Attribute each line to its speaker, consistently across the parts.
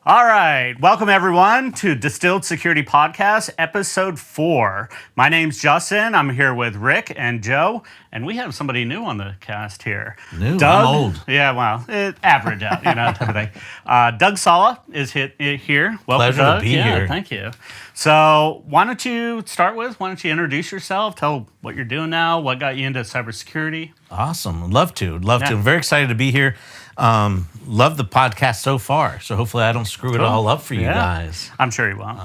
Speaker 1: All right. Welcome, everyone, to Distilled Security Podcast, Episode 4. My name's Justin. I'm here with Rick and Joe, and we have somebody new on the cast here.
Speaker 2: New?
Speaker 1: Doug,
Speaker 2: I'm old.
Speaker 1: Yeah, well, average out, type of thing. Doug Salah is here. Welcome,
Speaker 2: Pleasure
Speaker 1: Doug.
Speaker 2: to be here.
Speaker 1: Thank you. So why don't you introduce yourself, tell what you're doing now, what got you into cybersecurity?
Speaker 2: Awesome. Love to. I'm very excited to be here. Love the podcast so far. So hopefully I don't screw it all up for you guys.
Speaker 1: I'm sure you won't.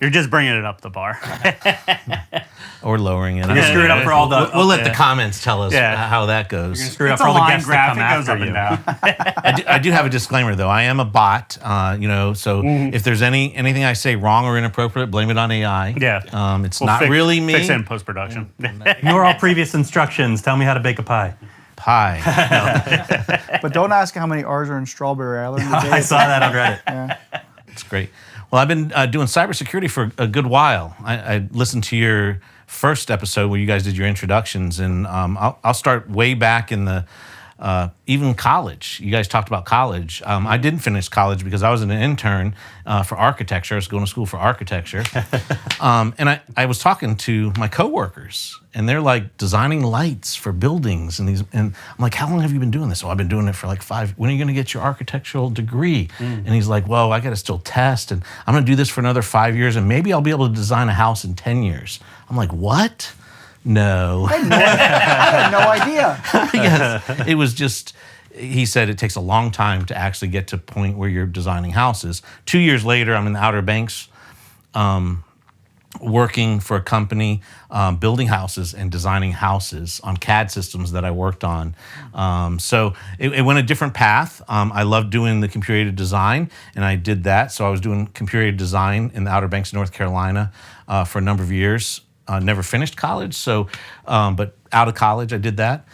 Speaker 1: You're just bringing it up the bar.
Speaker 2: Or lowering it.
Speaker 3: You're going to screw it up for all the...
Speaker 2: We'll let the comments tell us how that goes.
Speaker 3: You're going to screw it up for all the guests that come
Speaker 1: goes
Speaker 3: after
Speaker 1: up
Speaker 3: you.
Speaker 1: and down.
Speaker 2: I do have a disclaimer, though. I am a bot, so if there's anything I say wrong or inappropriate, blame it on AI.
Speaker 1: Yeah.
Speaker 2: It's not really me.
Speaker 1: Fix it in post-production.
Speaker 3: Ignore all previous instructions. Tell me how to bake a pie.
Speaker 4: But don't ask how many R's are in Strawberry Island.
Speaker 3: I saw that on Reddit.
Speaker 4: Yeah.
Speaker 2: It's great. Well, I've been doing cybersecurity for a good while. I listened to your first episode where you guys did your introductions, and I'll start way back in the even college. You guys talked about college. I didn't finish college because I was an intern for architecture. I was going to school for architecture. And I was talking to my coworkers, and they're like designing lights for buildings. And I'm like, how long have you been doing this? Oh, I've been doing it for like 5. When are you going to get your architectural degree? And he's like, well, I got to still test, and I'm going to do this for another 5 years, and maybe I'll be able to design a house in 10 years. I'm like, what? No.
Speaker 4: I had no idea.
Speaker 2: Yes, it was just, he said it takes a long time to actually get to a point where you're designing houses. 2 years later, I'm in the Outer Banks working for a company, building houses and designing houses on CAD systems that I worked on. So it went a different path. I loved doing the computer-aided design, and I did that. So I was doing computer-aided design in the Outer Banks, North Carolina for a number of years. Never finished college, but out of college I did that.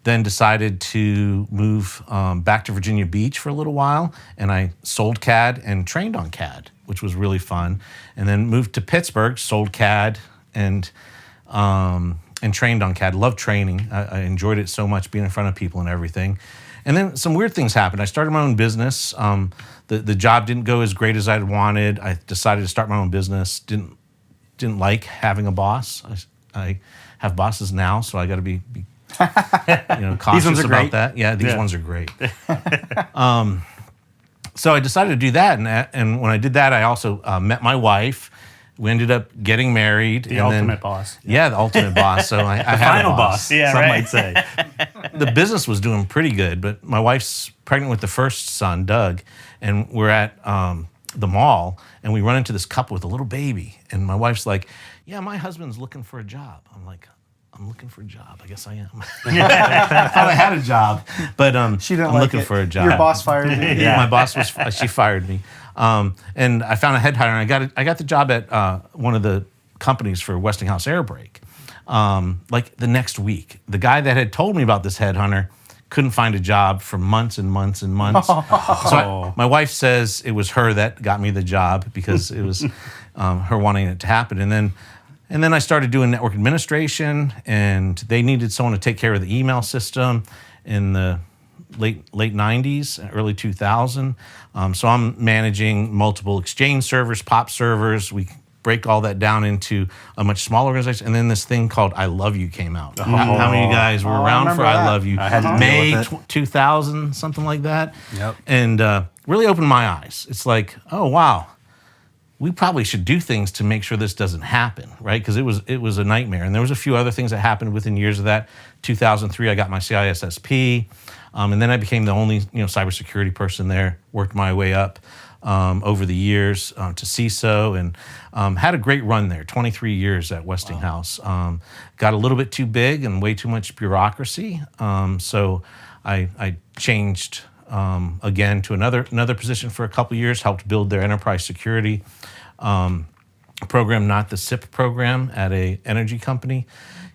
Speaker 2: Then decided to move back to Virginia Beach for a little while, and I sold CAD and trained on CAD, which was really fun. And then moved to Pittsburgh, sold CAD and trained on CAD. Loved training. I enjoyed it so much, being in front of people and everything. And then some weird things happened. I started my own business. The job didn't go as great as I'd wanted. I decided to start my own business. Didn't like having a boss. I have bosses now, so I got to be cautious about that. Yeah, these ones are great. So I decided to do that, and when I did that, I also met my wife. We ended up getting married.
Speaker 1: The ultimate boss.
Speaker 2: Yeah, the ultimate boss. So I had
Speaker 3: Final
Speaker 2: a boss.
Speaker 3: Yeah, some might say.
Speaker 2: The business was doing pretty good, but my wife's pregnant with the first son, Doug, and we're at the mall, and we run into this couple with a little baby, and my wife's like, yeah, my husband's looking for a job. I'm like, I'm looking for a job. I guess I am. I thought I had a job, but
Speaker 4: She didn't
Speaker 2: I'm
Speaker 4: like
Speaker 2: looking
Speaker 4: it.
Speaker 2: for a job.
Speaker 4: Your boss fired you.
Speaker 2: Yeah, my boss she fired me, and I found a head hire, and I got the job at one of the companies for Westinghouse Air Brake. Like the next week, the guy that had told me about this headhunter couldn't find a job for months and months and months. So my wife says it was her that got me the job because it was her wanting it to happen. And then I started doing network administration, and they needed someone to take care of the email system in the late 90s, early 2000. So I'm managing multiple Exchange servers, POP servers. We break all that down into a much smaller organization. And then this thing called I Love You came out. How many of you guys were around for I Love You? May 2000, something like that.
Speaker 3: Yep.
Speaker 2: And really opened my eyes. It's like, oh, wow. We probably should do things to make sure this doesn't happen, right? Because it was a nightmare. And there was a few other things that happened within years of that. 2003, I got my CISSP. And then I became the only cybersecurity person there, worked my way up over the years to CISO, and had a great run there, 23 years at Westinghouse. Wow. Got a little bit too big and way too much bureaucracy, so I changed again to another position for a couple years, helped build their enterprise security program, not the SIP program, at a energy company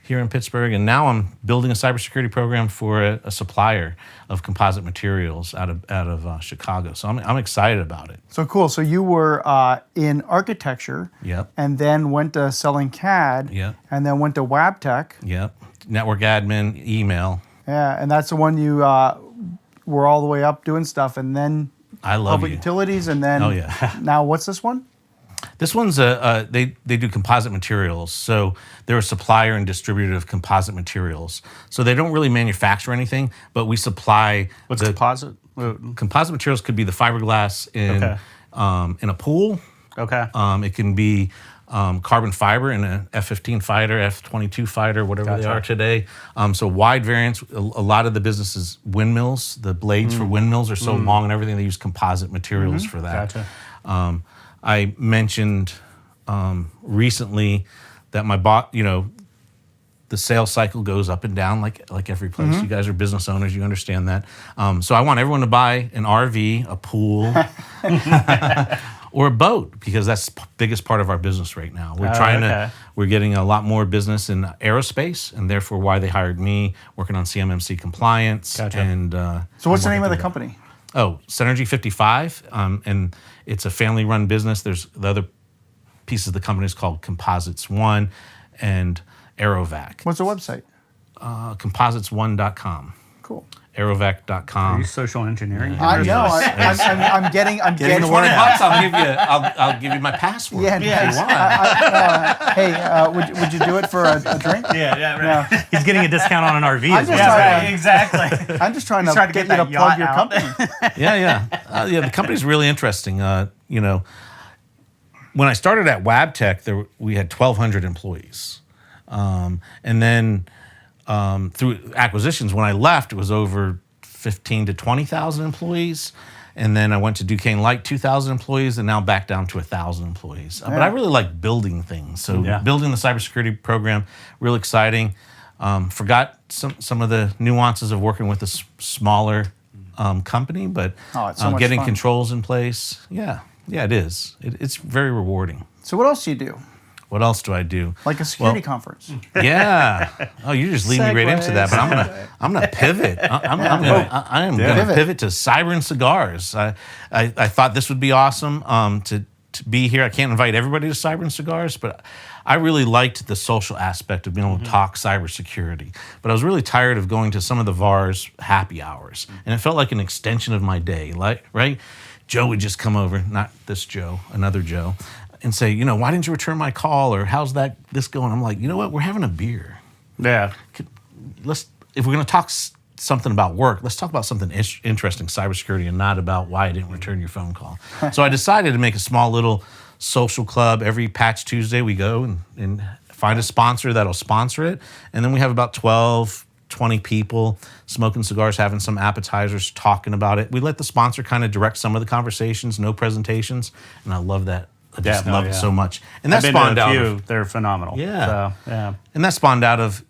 Speaker 2: here in Pittsburgh, and now I'm building a cybersecurity program for a supplier of composite materials out of Chicago. So I'm excited about it.
Speaker 4: So cool. So you were in architecture,
Speaker 2: Yep.
Speaker 4: and then went to selling CAD,
Speaker 2: Yep.
Speaker 4: and then went to WabTech.
Speaker 2: Yep. Network admin, email.
Speaker 4: Yeah, and that's the one you were all the way up doing stuff, and then
Speaker 2: I love
Speaker 4: public
Speaker 2: you.
Speaker 4: utilities, and then
Speaker 2: Oh, yeah.
Speaker 4: now what's this one?
Speaker 2: This one's they do composite materials, so they're a supplier and distributor of composite materials. So they don't really manufacture anything, but we supply.
Speaker 1: What's
Speaker 2: the
Speaker 1: composite?
Speaker 2: composite materials could be the fiberglass in a pool.
Speaker 1: Okay.
Speaker 2: It can be carbon fiber in an F-15 fighter, F-22 fighter, whatever they are today. So wide variants. A lot of the businesses, windmills, the blades for windmills are so long and everything. They use composite materials for that.
Speaker 1: Gotcha.
Speaker 2: I mentioned recently that my the sales cycle goes up and down like every place. You guys are business owners, you understand that. So I want everyone to buy an RV, a pool, or a boat, because that's the biggest part of our business right now. We're getting a lot more business in aerospace, and therefore why they hired me, working on CMMC compliance.
Speaker 1: Gotcha.
Speaker 2: And
Speaker 4: So what's the name of the company?
Speaker 2: Oh, Synergy 55, and it's a family-run business. There's the other pieces of the company is called Composites One and Aerovac.
Speaker 4: What's the website?
Speaker 2: Composites1.com.
Speaker 4: Cool.
Speaker 2: Aerovac.com.
Speaker 1: Are you social engineering?
Speaker 4: I know. I'm getting
Speaker 2: Getting the word out. I'll give you my password.
Speaker 4: Yeah.
Speaker 2: if you want.
Speaker 4: Hey, would you do it for a drink?
Speaker 1: Yeah, right.
Speaker 3: He's getting a discount on an RV
Speaker 4: I'm
Speaker 3: as
Speaker 4: just
Speaker 3: well.
Speaker 4: trying-
Speaker 1: Right, exactly.
Speaker 4: I'm just trying to
Speaker 1: trying to
Speaker 4: get
Speaker 1: get
Speaker 4: you
Speaker 1: that
Speaker 4: to plug
Speaker 1: yacht
Speaker 4: your
Speaker 1: out.
Speaker 4: company.
Speaker 2: Yeah. The company's really interesting. When I started at WabTech, we had 1,200 employees. And then through acquisitions, when I left, it was over 15 to 20,000 employees. And then I went to Duquesne Light, 2,000 employees, and now back down to 1,000 employees. But I really like building things. So building the cybersecurity program, real exciting. Forgot some of the nuances of working with a smaller company, but
Speaker 4: it's so much
Speaker 2: getting
Speaker 4: fun.
Speaker 2: controls in place. Yeah, it is. It's very rewarding.
Speaker 4: So what else do you do?
Speaker 2: What else do I do?
Speaker 4: Like a security conference?
Speaker 2: Yeah. Oh, you just lead me right into that. But I'm gonna pivot. I am gonna pivot to cyber and cigars. I thought this would be awesome to be here. I can't invite everybody to cyber and cigars, but I really liked the social aspect of being able to talk cybersecurity. But I was really tired of going to some of the VAR's happy hours, and it felt like an extension of my day. Right? Joe would just come over, not this Joe, another Joe, and say, why didn't you return my call, or how's this going? I'm like, you know what? We're having a beer.
Speaker 1: Yeah.
Speaker 2: If we're going to talk something about work, let's talk about something interesting, cybersecurity, and not about why I didn't return your phone call. So I decided to make a small little social club. Every Patch Tuesday, we go and find a sponsor that'll sponsor it. And then we have about 12, 20 people smoking cigars, having some appetizers, talking about it. We let the sponsor kind of direct some of the conversations, no presentations. And I love that. I just love it so much. And that
Speaker 1: I've been
Speaker 2: spawned
Speaker 1: to a
Speaker 2: out
Speaker 1: few.
Speaker 2: of,
Speaker 1: They're phenomenal.
Speaker 2: Yeah.
Speaker 1: So, yeah.
Speaker 2: and that spawned out of,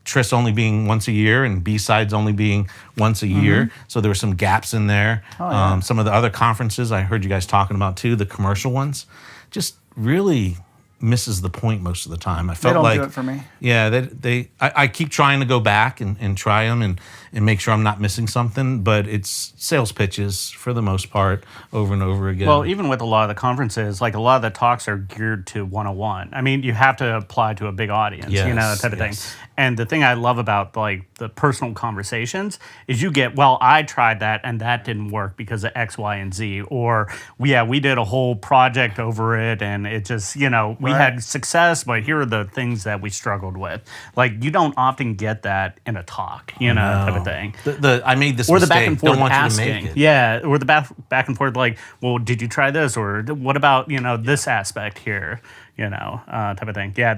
Speaker 2: TRISS only being once a year and B-Sides only being once a year. So there were some gaps in there. Some of the other conferences I heard you guys talking about too, the commercial ones, just really misses the point most of the time. I felt
Speaker 4: They don't do it for me.
Speaker 2: Yeah, I keep trying to go back and try them and make sure I'm not missing something, but it's sales pitches for the most part over and over again.
Speaker 1: Well, even with a lot of the conferences, like a lot of the talks are geared to 101. I mean, you have to apply to a big audience, that type of thing. And the thing I love about like the personal conversations is you get, well, I tried that and that didn't work because of X, Y, and Z. Or, we did a whole project over it and it just, we had success, but here are the things that we struggled with. Like, you don't often get that in a talk, type of thing.
Speaker 2: I made this
Speaker 1: Or the
Speaker 2: mistake.
Speaker 1: back and forth
Speaker 2: Don't want
Speaker 1: asking.
Speaker 2: you to make it.
Speaker 1: Yeah, or the back and forth like, well, did you try this? Or what about, this aspect here, type of thing. Yeah,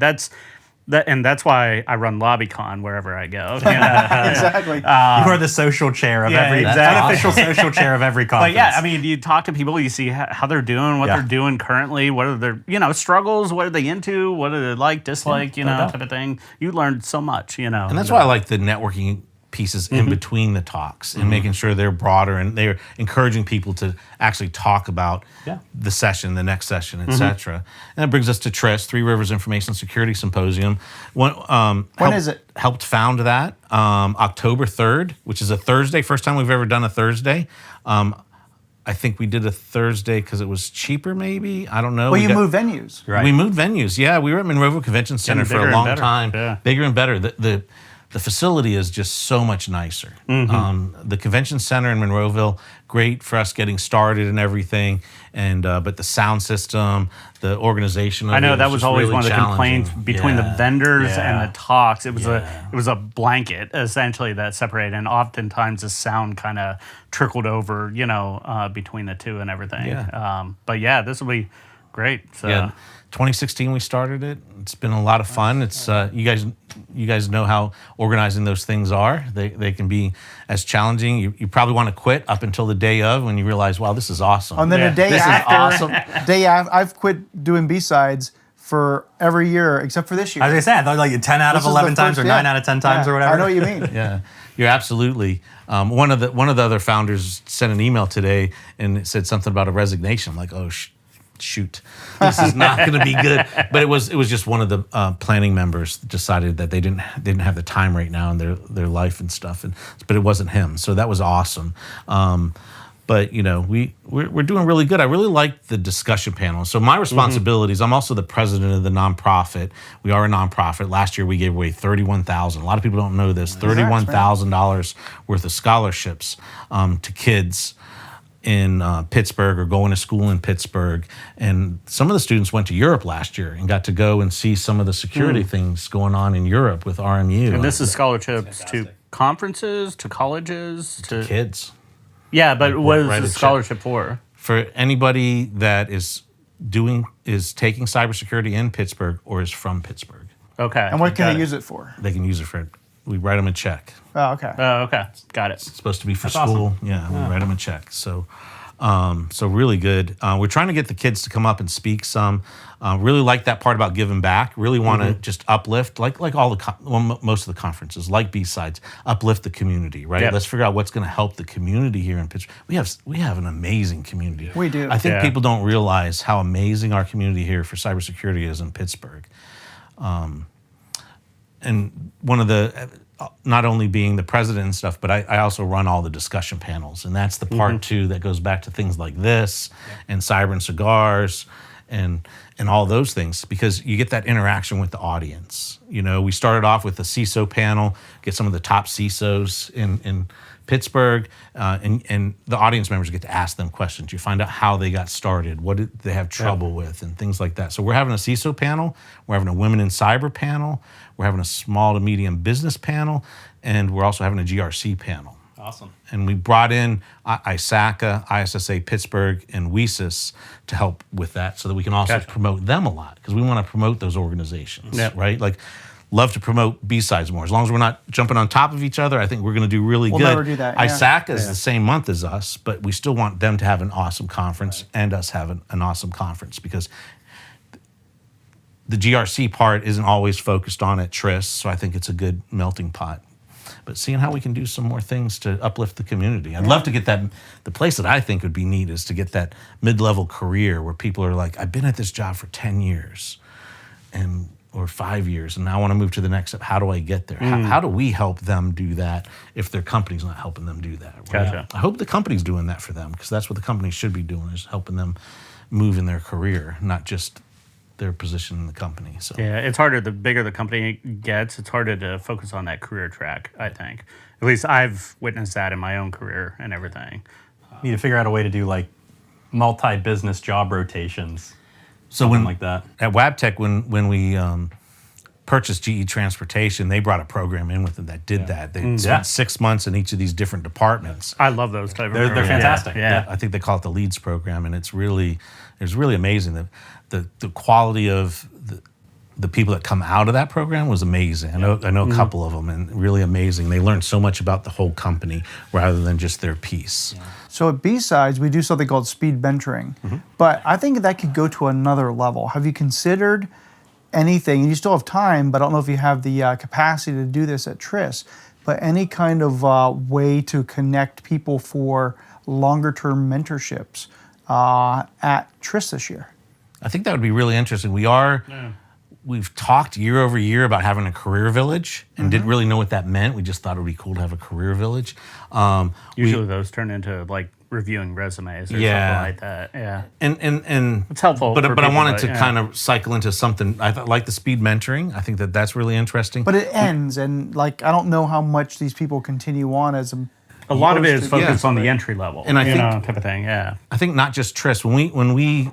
Speaker 1: and that's why I run LobbyCon wherever I go.
Speaker 4: Exactly.
Speaker 3: You are the social chair of every unofficial social chair of every conference.
Speaker 1: But yeah, I mean, you talk to people, you see how they're doing, what they're doing currently, what are their struggles, what are they into, what do they like, dislike, type of thing. You learn so much,
Speaker 2: And that's why I like the networking pieces in between the talks and making sure they're broader and they're encouraging people to actually talk about the session, the next session, etc. And that brings us to TRISS, Three Rivers Information Security Symposium. When
Speaker 4: is it?
Speaker 2: Helped found that October 3rd, which is a Thursday. First time we've ever done a Thursday. I think we did a Thursday because it was cheaper, maybe. I don't know.
Speaker 4: Well, you moved venues.
Speaker 3: Right.
Speaker 2: We moved venues. Yeah, we were at Monroeville Convention Center for a long time.
Speaker 1: Yeah.
Speaker 2: Bigger and better. the facility is just so much nicer. The convention center in Monroeville, great for us getting started and everything, and but the sound system, the organization.
Speaker 1: I know that was always one of the complaints between the vendors and the talks. It was a blanket essentially that separated, and oftentimes the sound kind of trickled over, between the two and everything. But yeah, this will be great. So.
Speaker 2: Yeah. 2016 we started it. It's been a lot of fun. It's you guys know how organizing those things are. They can be as challenging. You probably want to quit up until the day of when you realize, wow, this is awesome.
Speaker 4: And then the day
Speaker 2: this
Speaker 4: after,
Speaker 2: is awesome.
Speaker 4: day after, I've quit doing B-sides for every year except for this year.
Speaker 3: As I said, like 10 out of 11 times or 9 out of 10 times or whatever.
Speaker 4: I know what you mean.
Speaker 2: Yeah, you're absolutely. One of the other founders sent an email today and it said something about a resignation. I'm like, oh shoot, this is not going to be good. But it was just one of the planning members decided that they didn't have the time right now in their life and stuff. But it wasn't him, so that was awesome. But we're doing really good. I really like the discussion panel. So my responsibilities. I'm also the president of the nonprofit. We are a nonprofit. Last year we gave away $31,000. A lot of people don't know this. $31,000 worth of scholarships to kids in Pittsburgh or going to school in Pittsburgh. And some of the students went to Europe last year and got to go and see some of the security things going on in Europe with RMU.
Speaker 1: And this is scholarships to conferences, to colleges,
Speaker 2: to kids.
Speaker 1: Yeah, but what is the scholarship for?
Speaker 2: For anybody that is taking cybersecurity in Pittsburgh or is from Pittsburgh.
Speaker 1: Okay.
Speaker 4: And what can they use it for?
Speaker 2: They can use it for, we write them a check.
Speaker 4: Oh, okay.
Speaker 1: Okay. Got it.
Speaker 2: It's supposed to be for school. Awesome. Yeah, we write them a check. So really good. We're trying to get the kids to come up and speak some. Really like that part about giving back. Really want to just uplift, like all most of the conferences, like B-Sides, uplift the community, right? Yep. Let's figure out what's going to help the community here in Pittsburgh. We have an amazing community.
Speaker 4: We do.
Speaker 2: I think people don't realize how amazing our community here for cybersecurity is in Pittsburgh. And one of the, not only being the president and stuff, but I also run all the discussion panels. And that's the part too that goes back to things like this and Cyber and Cigars and all those things, because you get that interaction with the audience. We started off with the CISO panel, get some of the top CISOs in Pittsburgh, and the audience members get to ask them questions. You find out how they got started, what did they have trouble with, and things like that. So we're having a CISO panel, we're having a Women in Cyber panel, we're having a small to medium business panel, and we're also having a GRC panel.
Speaker 3: Awesome.
Speaker 2: And we brought in ISACA, ISSA Pittsburgh, and WESIS to help with that so that we can also promote them a lot, because we want to promote those organizations, right? Like, love to promote B-Sides more. As long as we're not jumping on top of each other, I think we're going to do really good.
Speaker 4: We'll never do that.
Speaker 2: ISACA is the same month as us, but we still want them to have an awesome conference and us have an awesome conference, because the GRC part isn't always focused on at TRISS, so I think it's a good melting pot. But seeing how we can do some more things to uplift the community. I'd love to get that. The place that I think would be neat is to get that mid-level career where people are like, I've been at this job for 10 years or 5 years, and now I want to move to the next step. How do I get there? How do we help them do that if their company's not helping them do that? Right?
Speaker 1: Gotcha.
Speaker 2: I hope the company's doing that for them, because that's what the company should be doing, is helping them move in their career, not just their position in the company. So
Speaker 1: yeah, it's harder. The bigger the company gets, it's harder to focus on that career track, I think. At least I've witnessed that in my own career and everything.
Speaker 3: You need to figure out a way to do like multi-business job rotations.
Speaker 2: So
Speaker 3: like that.
Speaker 2: At WabTech, when we purchased GE Transportation, they brought a program in with them that did that. They spent 6 months in each of these different departments.
Speaker 1: I love those type of
Speaker 3: They're fantastic.
Speaker 1: Yeah.
Speaker 2: I think they call it the LEADS program, and it's really amazing. The quality of the people that come out of that program was amazing. I know a couple of them, and really amazing. They learned so much about the whole company rather than just their piece. Yeah.
Speaker 4: So at B-Sides, we do something called speed mentoring, but I think that could go to another level. Have you considered anything, and you still have time, but I don't know if you have the capacity to do this at TRISS, but any kind of way to connect people for longer-term mentorships at TRISS this year?
Speaker 2: I think that would be really interesting. We've talked year over year about having a career village and didn't really know what that meant. We just thought it would be cool to have a career village.
Speaker 1: Usually those turn into like reviewing resumes or
Speaker 2: Yeah.
Speaker 1: something like that. Yeah.
Speaker 2: And
Speaker 1: It's helpful
Speaker 2: But
Speaker 1: for
Speaker 2: I
Speaker 1: people,
Speaker 2: wanted
Speaker 1: but
Speaker 2: to
Speaker 1: yeah.
Speaker 2: kind of cycle into something. Like the speed mentoring. I think that's really interesting.
Speaker 4: But it ends, and like I don't know how much these people continue on as
Speaker 1: A lot of it is
Speaker 4: supposed to-
Speaker 1: focused
Speaker 2: yeah.
Speaker 1: on the entry level,
Speaker 2: And I
Speaker 1: you
Speaker 2: think-
Speaker 1: know, type of thing. Yeah.
Speaker 2: I think not just TRISS. When we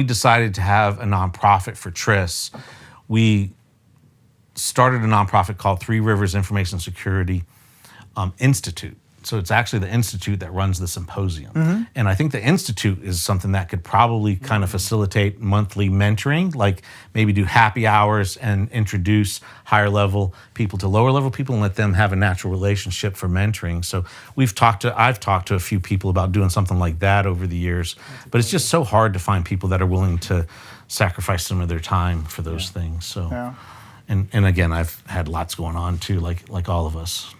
Speaker 2: decided to have a nonprofit for TRISS, we started a nonprofit called Rivers Information Security Institute. So it's actually the institute that runs the symposium. And I think the institute is something that could probably kind of facilitate monthly mentoring, like maybe do happy hours and introduce higher level people to lower level people and let them have a natural relationship for mentoring. So I've talked to a few people about doing something like that over the years, but it's just so hard to find people that are willing to sacrifice some of their time for those things. So,
Speaker 4: Yeah.
Speaker 2: and again, I've had lots going on too, like all of us.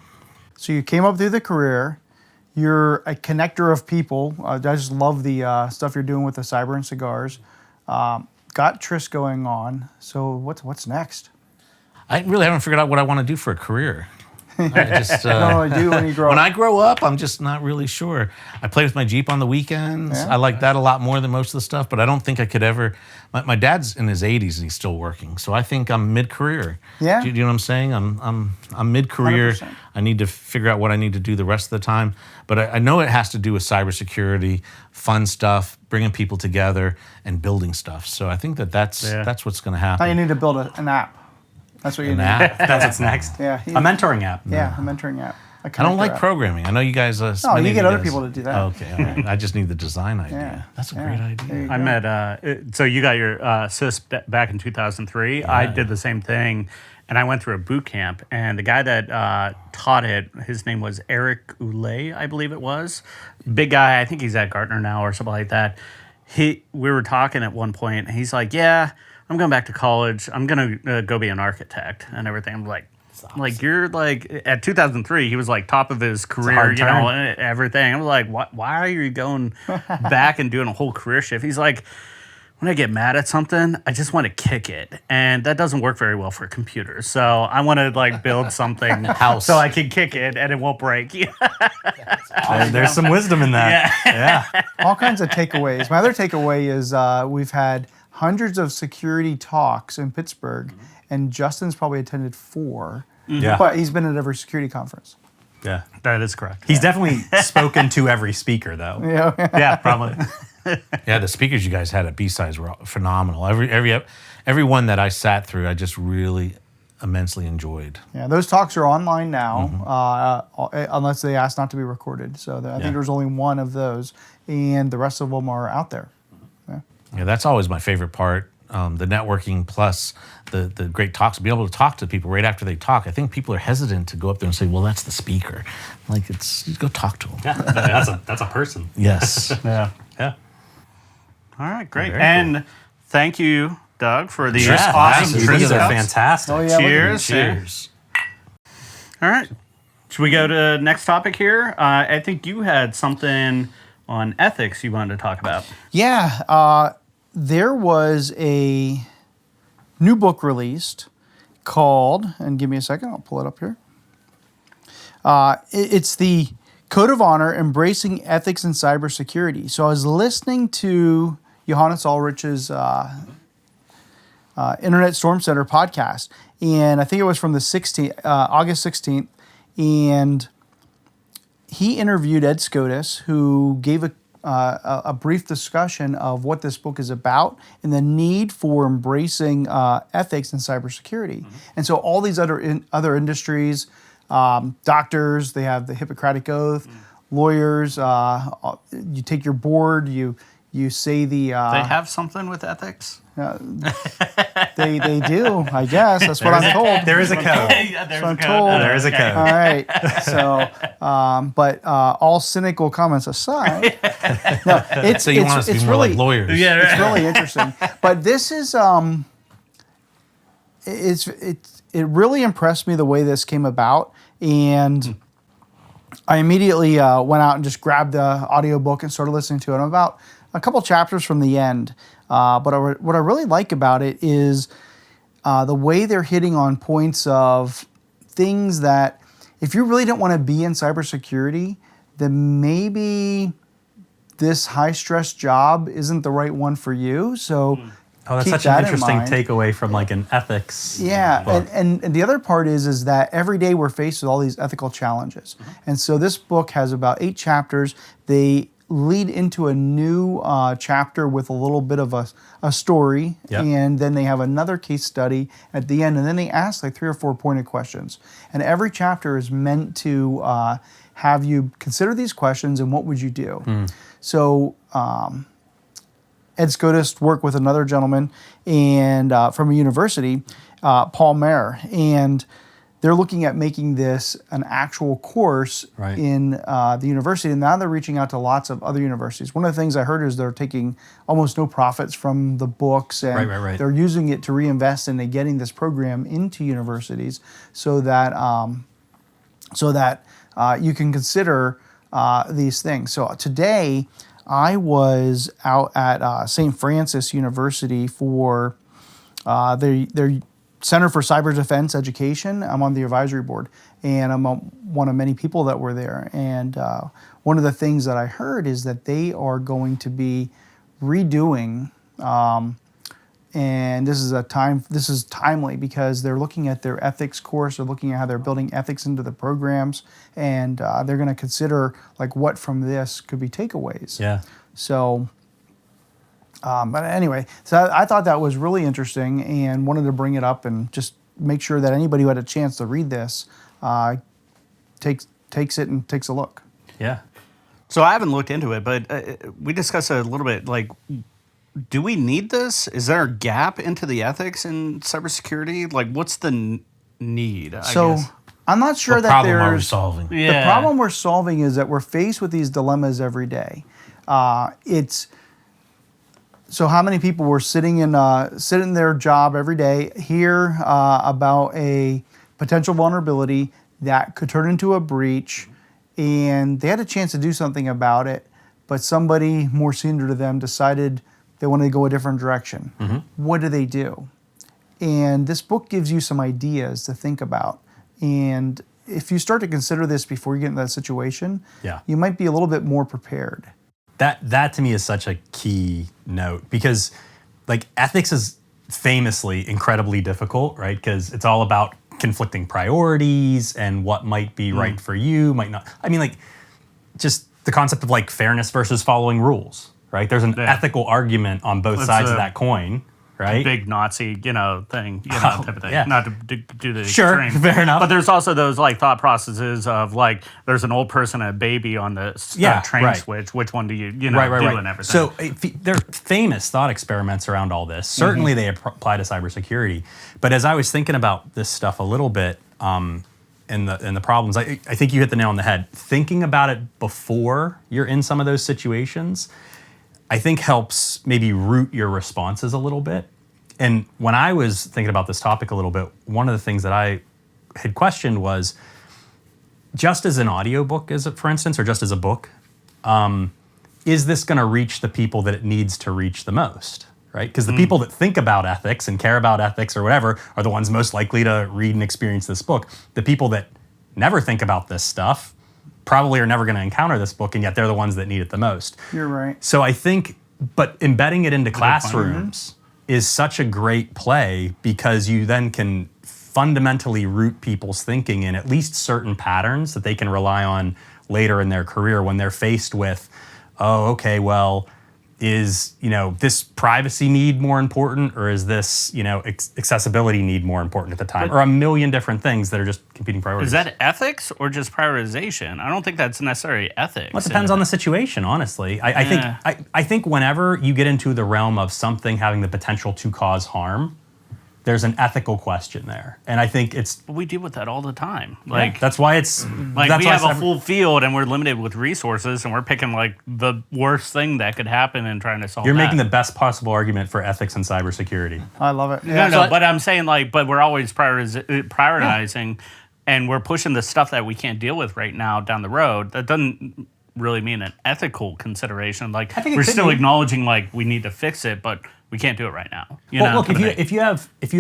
Speaker 4: So you came up through the career. You're a connector of people. I just love the stuff you're doing with the cyber and cigars. Got TRISS going on. So what's next?
Speaker 2: I really haven't figured out what I want to do for a career. I just
Speaker 4: I do when you grow
Speaker 2: when
Speaker 4: up.
Speaker 2: I grow up, I'm just not really sure. I play with my Jeep on the weekends.
Speaker 4: Yeah.
Speaker 2: I like that a lot more than most of the stuff, but I don't think I could ever. My dad's in his 80s and he's still working, so I think I'm mid-career.
Speaker 4: Yeah.
Speaker 2: Do you know what I'm saying? I'm mid-career.
Speaker 4: 100%.
Speaker 2: I need to figure out what I need to do the rest of the time, but I know it has to do with cybersecurity, fun stuff, bringing people together, and building stuff. So I think that's what's going to happen.
Speaker 4: Now you need to build an app. That's what you need.
Speaker 2: app.
Speaker 3: That's what's next.
Speaker 4: Yeah.
Speaker 3: A mentoring app.
Speaker 4: Yeah, a mentoring app.
Speaker 2: I don't like
Speaker 4: connector app.
Speaker 2: programming. I know you guys.
Speaker 4: No,
Speaker 2: many
Speaker 4: you
Speaker 2: of
Speaker 4: get other
Speaker 2: guys-
Speaker 4: people to do that.
Speaker 2: Oh, okay, all right. I just need the design idea.
Speaker 4: Yeah.
Speaker 2: That's a
Speaker 4: Yeah.
Speaker 2: great
Speaker 4: There
Speaker 2: idea.
Speaker 4: you
Speaker 1: I
Speaker 4: go.
Speaker 1: met, so you got your CIS back in 2003. I did the same thing, and I went through a boot camp. And the guy that taught it, his name was Eric Ulay, I believe it was. Big guy. I think he's at Gartner now or something like that. We were talking at one point, and he's like, "Yeah, I'm going back to college. I'm gonna go be an architect and everything." I'm like, you're like at 2003. He was like top of his career,
Speaker 3: hard
Speaker 1: you know,
Speaker 3: turn.
Speaker 1: and everything. I was like, why are you going back and doing a whole career shift? He's like, when I get mad at something, I just want to kick it, and that doesn't work very well for computers. So I want to like build something
Speaker 2: House.
Speaker 1: so I can kick it and it won't break.
Speaker 3: There's some wisdom in that. Yeah.
Speaker 4: All kinds of takeaways. My other takeaway is we've had hundreds of security talks in Pittsburgh, and Justin's probably attended 4.
Speaker 3: Yeah.
Speaker 4: But he's been at every security conference.
Speaker 3: Yeah.
Speaker 1: That is correct.
Speaker 3: He's definitely spoken to every speaker, though.
Speaker 1: Yeah, probably.
Speaker 2: Yeah, the speakers you guys had at B-Sides were phenomenal. Every one that I sat through, I just really immensely enjoyed.
Speaker 4: Yeah, those talks are online now, unless they ask not to be recorded. So I think there's only one of those, and the rest of them are out there.
Speaker 2: Yeah, that's always my favorite part. The networking plus the great talks, be able to talk to people right after they talk. I think people are hesitant to go up there and say, "Well, that's the speaker." Like, you go talk to them.
Speaker 3: Yeah, that's a person.
Speaker 2: Yes.
Speaker 1: Yeah.
Speaker 3: Yeah.
Speaker 1: All right, great.
Speaker 2: Very
Speaker 1: And thank you, Doug, for these
Speaker 3: Yeah,
Speaker 1: awesome
Speaker 3: thank you.
Speaker 1: TRISS
Speaker 3: These are
Speaker 1: cups.
Speaker 3: fantastic.
Speaker 4: Oh, yeah. look at
Speaker 1: Cheers.
Speaker 2: Cheers.
Speaker 1: All right. Should we go to next topic here? I think you had something on ethics you wanted to talk about.
Speaker 4: Yeah, there was a new book released called, and give me a second, I'll pull it up here. It's the Code of Honor, Embracing Ethics in Cybersecurity. So I was listening to Johannes Ulrich's Internet Storm Center podcast, and I think it was from the 16th, August 16th, and he interviewed Ed Scotus, who gave a brief discussion of what this book is about and the need for embracing ethics in cybersecurity. And so all these other industries, doctors, they have the Hippocratic Oath, lawyers, you take your board, you say the...
Speaker 1: They have something with ethics?
Speaker 4: They do, I guess. That's what I'm told.
Speaker 3: There is a code.
Speaker 4: That's what I'm told.
Speaker 3: There is a code.
Speaker 4: All right. So, but all cynical comments aside, no, it's
Speaker 2: So you want us to be more
Speaker 4: really
Speaker 2: like lawyers?
Speaker 4: it's really interesting. But this is it really impressed me the way this came about, and I immediately went out and just grabbed the audiobook and started listening to it. I'm about a couple chapters from the end. But what I really like about it is the way they're hitting on points of things that if you really don't want to be in cybersecurity, then maybe this high stress job isn't the right one for you. So
Speaker 3: Oh, that's
Speaker 4: keep
Speaker 3: such
Speaker 4: that
Speaker 3: an
Speaker 4: in
Speaker 3: interesting
Speaker 4: mind.
Speaker 3: takeaway from like an ethics.
Speaker 4: Yeah,
Speaker 3: book.
Speaker 4: and the other part is that every day we're faced with all these ethical challenges. And so this book has about 8 chapters. They lead into a new chapter with a little bit of a story,
Speaker 3: Yep.
Speaker 4: and then they have another case study at the end, and then they ask like 3 or 4 pointed questions. And every chapter is meant to have you consider these questions and what would you do. So Ed Scotus worked with another gentleman and from a university, Paul Mayer, and they're looking at making this an actual course
Speaker 3: Right.
Speaker 4: in the university. And now they're reaching out to lots of other universities. One of the things I heard is they're taking almost no profits from the books, and
Speaker 3: Right.
Speaker 4: they're using it to reinvest into getting this program into universities so that you can consider these things. So today, I was out at St. Francis University for their Center for Cyber Defense Education. I'm on the advisory board, and I'm one of many people that were there. And one of the things that I heard is that they are going to be redoing, and this is timely because they're looking at their ethics course. They're looking at how they're building ethics into the programs, and they're going to consider like what from this could be takeaways.
Speaker 3: Yeah.
Speaker 4: So, but anyway, so I thought that was really interesting and wanted to bring it up and just make sure that anybody who had a chance to read this takes it and takes a look.
Speaker 3: Yeah.
Speaker 1: So I haven't looked into it, but we discussed it a little bit. Like, do we need this? Is there a gap into the ethics in cybersecurity? Like, what's the need? I guess?
Speaker 4: I'm not sure
Speaker 2: What
Speaker 4: that
Speaker 2: problem are we
Speaker 4: there's.
Speaker 2: solving?
Speaker 1: Yeah.
Speaker 4: The problem we're solving is that we're faced with these dilemmas every day. So how many people were sitting in their job every day, hear about a potential vulnerability that could turn into a breach, and they had a chance to do something about it, but somebody more senior to them decided they wanted to go a different direction. What do? And this book gives you some ideas to think about. And if you start to consider this before you get in that situation,
Speaker 3: Yeah.
Speaker 4: you might be a little bit more prepared.
Speaker 3: That to me is such a key note, because like ethics is famously incredibly difficult, right? Because it's all about conflicting priorities and what might be right for you, might not. I mean, like just the concept of like fairness versus following rules, right? There's an ethical argument on both sides of that coin, right?
Speaker 1: Big Nazi, thing, type of thing.
Speaker 3: yeah.
Speaker 1: Not to do the
Speaker 3: Sure,
Speaker 1: extreme.
Speaker 3: fair enough.
Speaker 1: But there's also those like thought processes of like there's an old person and a baby on the train
Speaker 3: right.
Speaker 1: switch. Which one do you do
Speaker 3: Right.
Speaker 1: and everything?
Speaker 3: So there are famous thought experiments around all this. Certainly they apply to cybersecurity. But as I was thinking about this stuff a little bit, and the problems, I think you hit the nail on the head. Thinking about it before you're in some of those situations, I think helps maybe root your responses a little bit. And when I was thinking about this topic a little bit, one of the things that I had questioned was, just as an audiobook, for instance, or just as a book, is this going to reach the people that it needs to reach the most, right? Because the people that think about ethics and care about ethics or whatever are the ones most likely to read and experience this book. The people that never think about this stuff probably are never going to encounter this book, and yet they're the ones that need it the most.
Speaker 4: You're right.
Speaker 3: So I think, but embedding it into classrooms is such a great play, because you then can fundamentally root people's thinking in at least certain patterns that they can rely on later in their career when they're faced with, oh, okay, well, is this privacy need more important, or is this accessibility need more important at the time, or a million different things that are just competing priorities?
Speaker 1: Is that ethics or just prioritization? I don't think that's necessarily ethics.
Speaker 3: Well, it depends on the situation, honestly. I think whenever you get into the realm of something having the potential to cause harm, there's an ethical question there, and I think
Speaker 1: But we deal with that all the time.
Speaker 3: that's why it's
Speaker 1: Like
Speaker 3: that's
Speaker 1: we
Speaker 3: why
Speaker 1: have a full field and we're limited with resources, and we're picking like the worst thing that could happen and trying to solve.
Speaker 3: You're
Speaker 1: that.
Speaker 3: making the best possible argument for ethics and cybersecurity.
Speaker 4: I love it.
Speaker 1: No, but I'm saying but we're always prioritizing, and we're pushing the stuff that we can't deal with right now down the road. That doesn't really mean an ethical consideration. Like
Speaker 3: think it
Speaker 1: we're
Speaker 3: could
Speaker 1: still
Speaker 3: be.
Speaker 1: acknowledging like we need to fix it, but we can't do it right now.
Speaker 3: Look, if you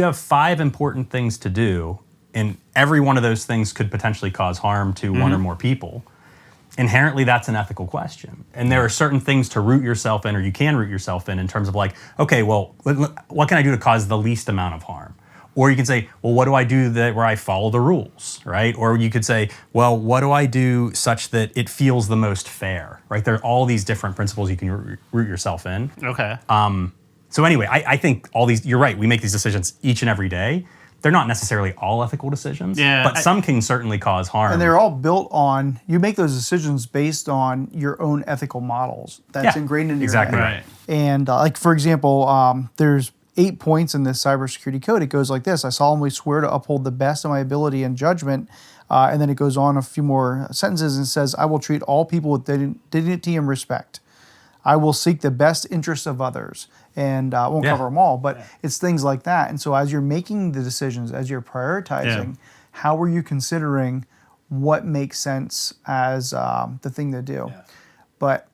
Speaker 3: have 5 important things to do, and every one of those things could potentially cause harm to one or more people, inherently that's an ethical question. And there are certain things to root yourself in, or you can root yourself in terms of like, okay, well, what can I do to cause the least amount of harm? Or you can say, well, what do I do where I follow the rules, right? Or you could say, well, what do I do such that it feels the most fair, right? There are all these different principles you can root yourself in.
Speaker 1: Okay.
Speaker 3: So anyway, I think all these, you're right, we make these decisions each and every day. They're not necessarily all ethical decisions, but some can certainly cause harm.
Speaker 4: And they're all built on, you make those decisions based on your own ethical models. That's ingrained in your head.
Speaker 1: Right.
Speaker 4: And like, for example, there's 8 points in this cybersecurity code. It goes like this: I solemnly swear to uphold the best of my ability and judgment. And then it goes on a few more sentences and says, I will treat all people with dignity and respect. I will seek the best interests of others. And I won't cover them all, but it's things like that. And so as you're making the decisions, as you're prioritizing, how are you considering what makes sense as the thing to do? Yeah. But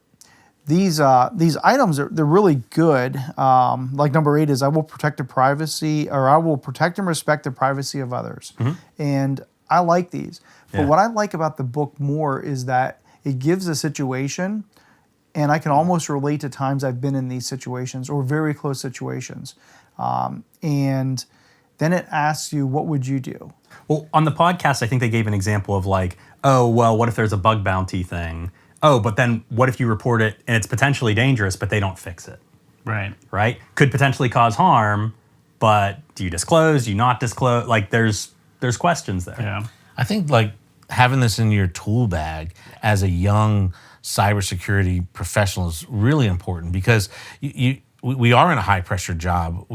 Speaker 4: these items they're really good. Like number 8 is I will protect the privacy, or I will protect and respect the privacy of others. And I like these. But what I like about the book more is that it gives a situation, and I can almost relate to times I've been in these situations or very close situations. And then it asks you, what would you do?
Speaker 3: Well, on the podcast, I think they gave an example of like, oh, well, what if there's a bug bounty thing? Oh, but then what if you report it and it's potentially dangerous, but they don't fix it?
Speaker 1: Right.
Speaker 3: Right? Could potentially cause harm, but do you disclose? Do you not disclose? Like there's questions there.
Speaker 1: Yeah.
Speaker 2: I think like having this in your tool bag as a young cybersecurity professional is really important, because we are in a high pressure job.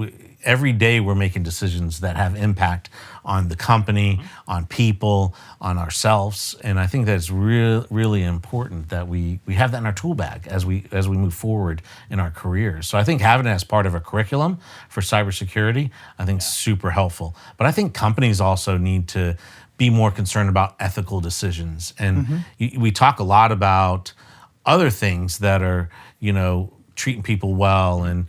Speaker 2: Every day we're making decisions that have impact on the company, on people, on ourselves, and I think that's really important that we have that in our tool bag as we move forward in our careers. So I think having it as part of a curriculum for cybersecurity, I think is super helpful. But I think companies also need to be more concerned about ethical decisions. And we talk a lot about other things that are, treating people well and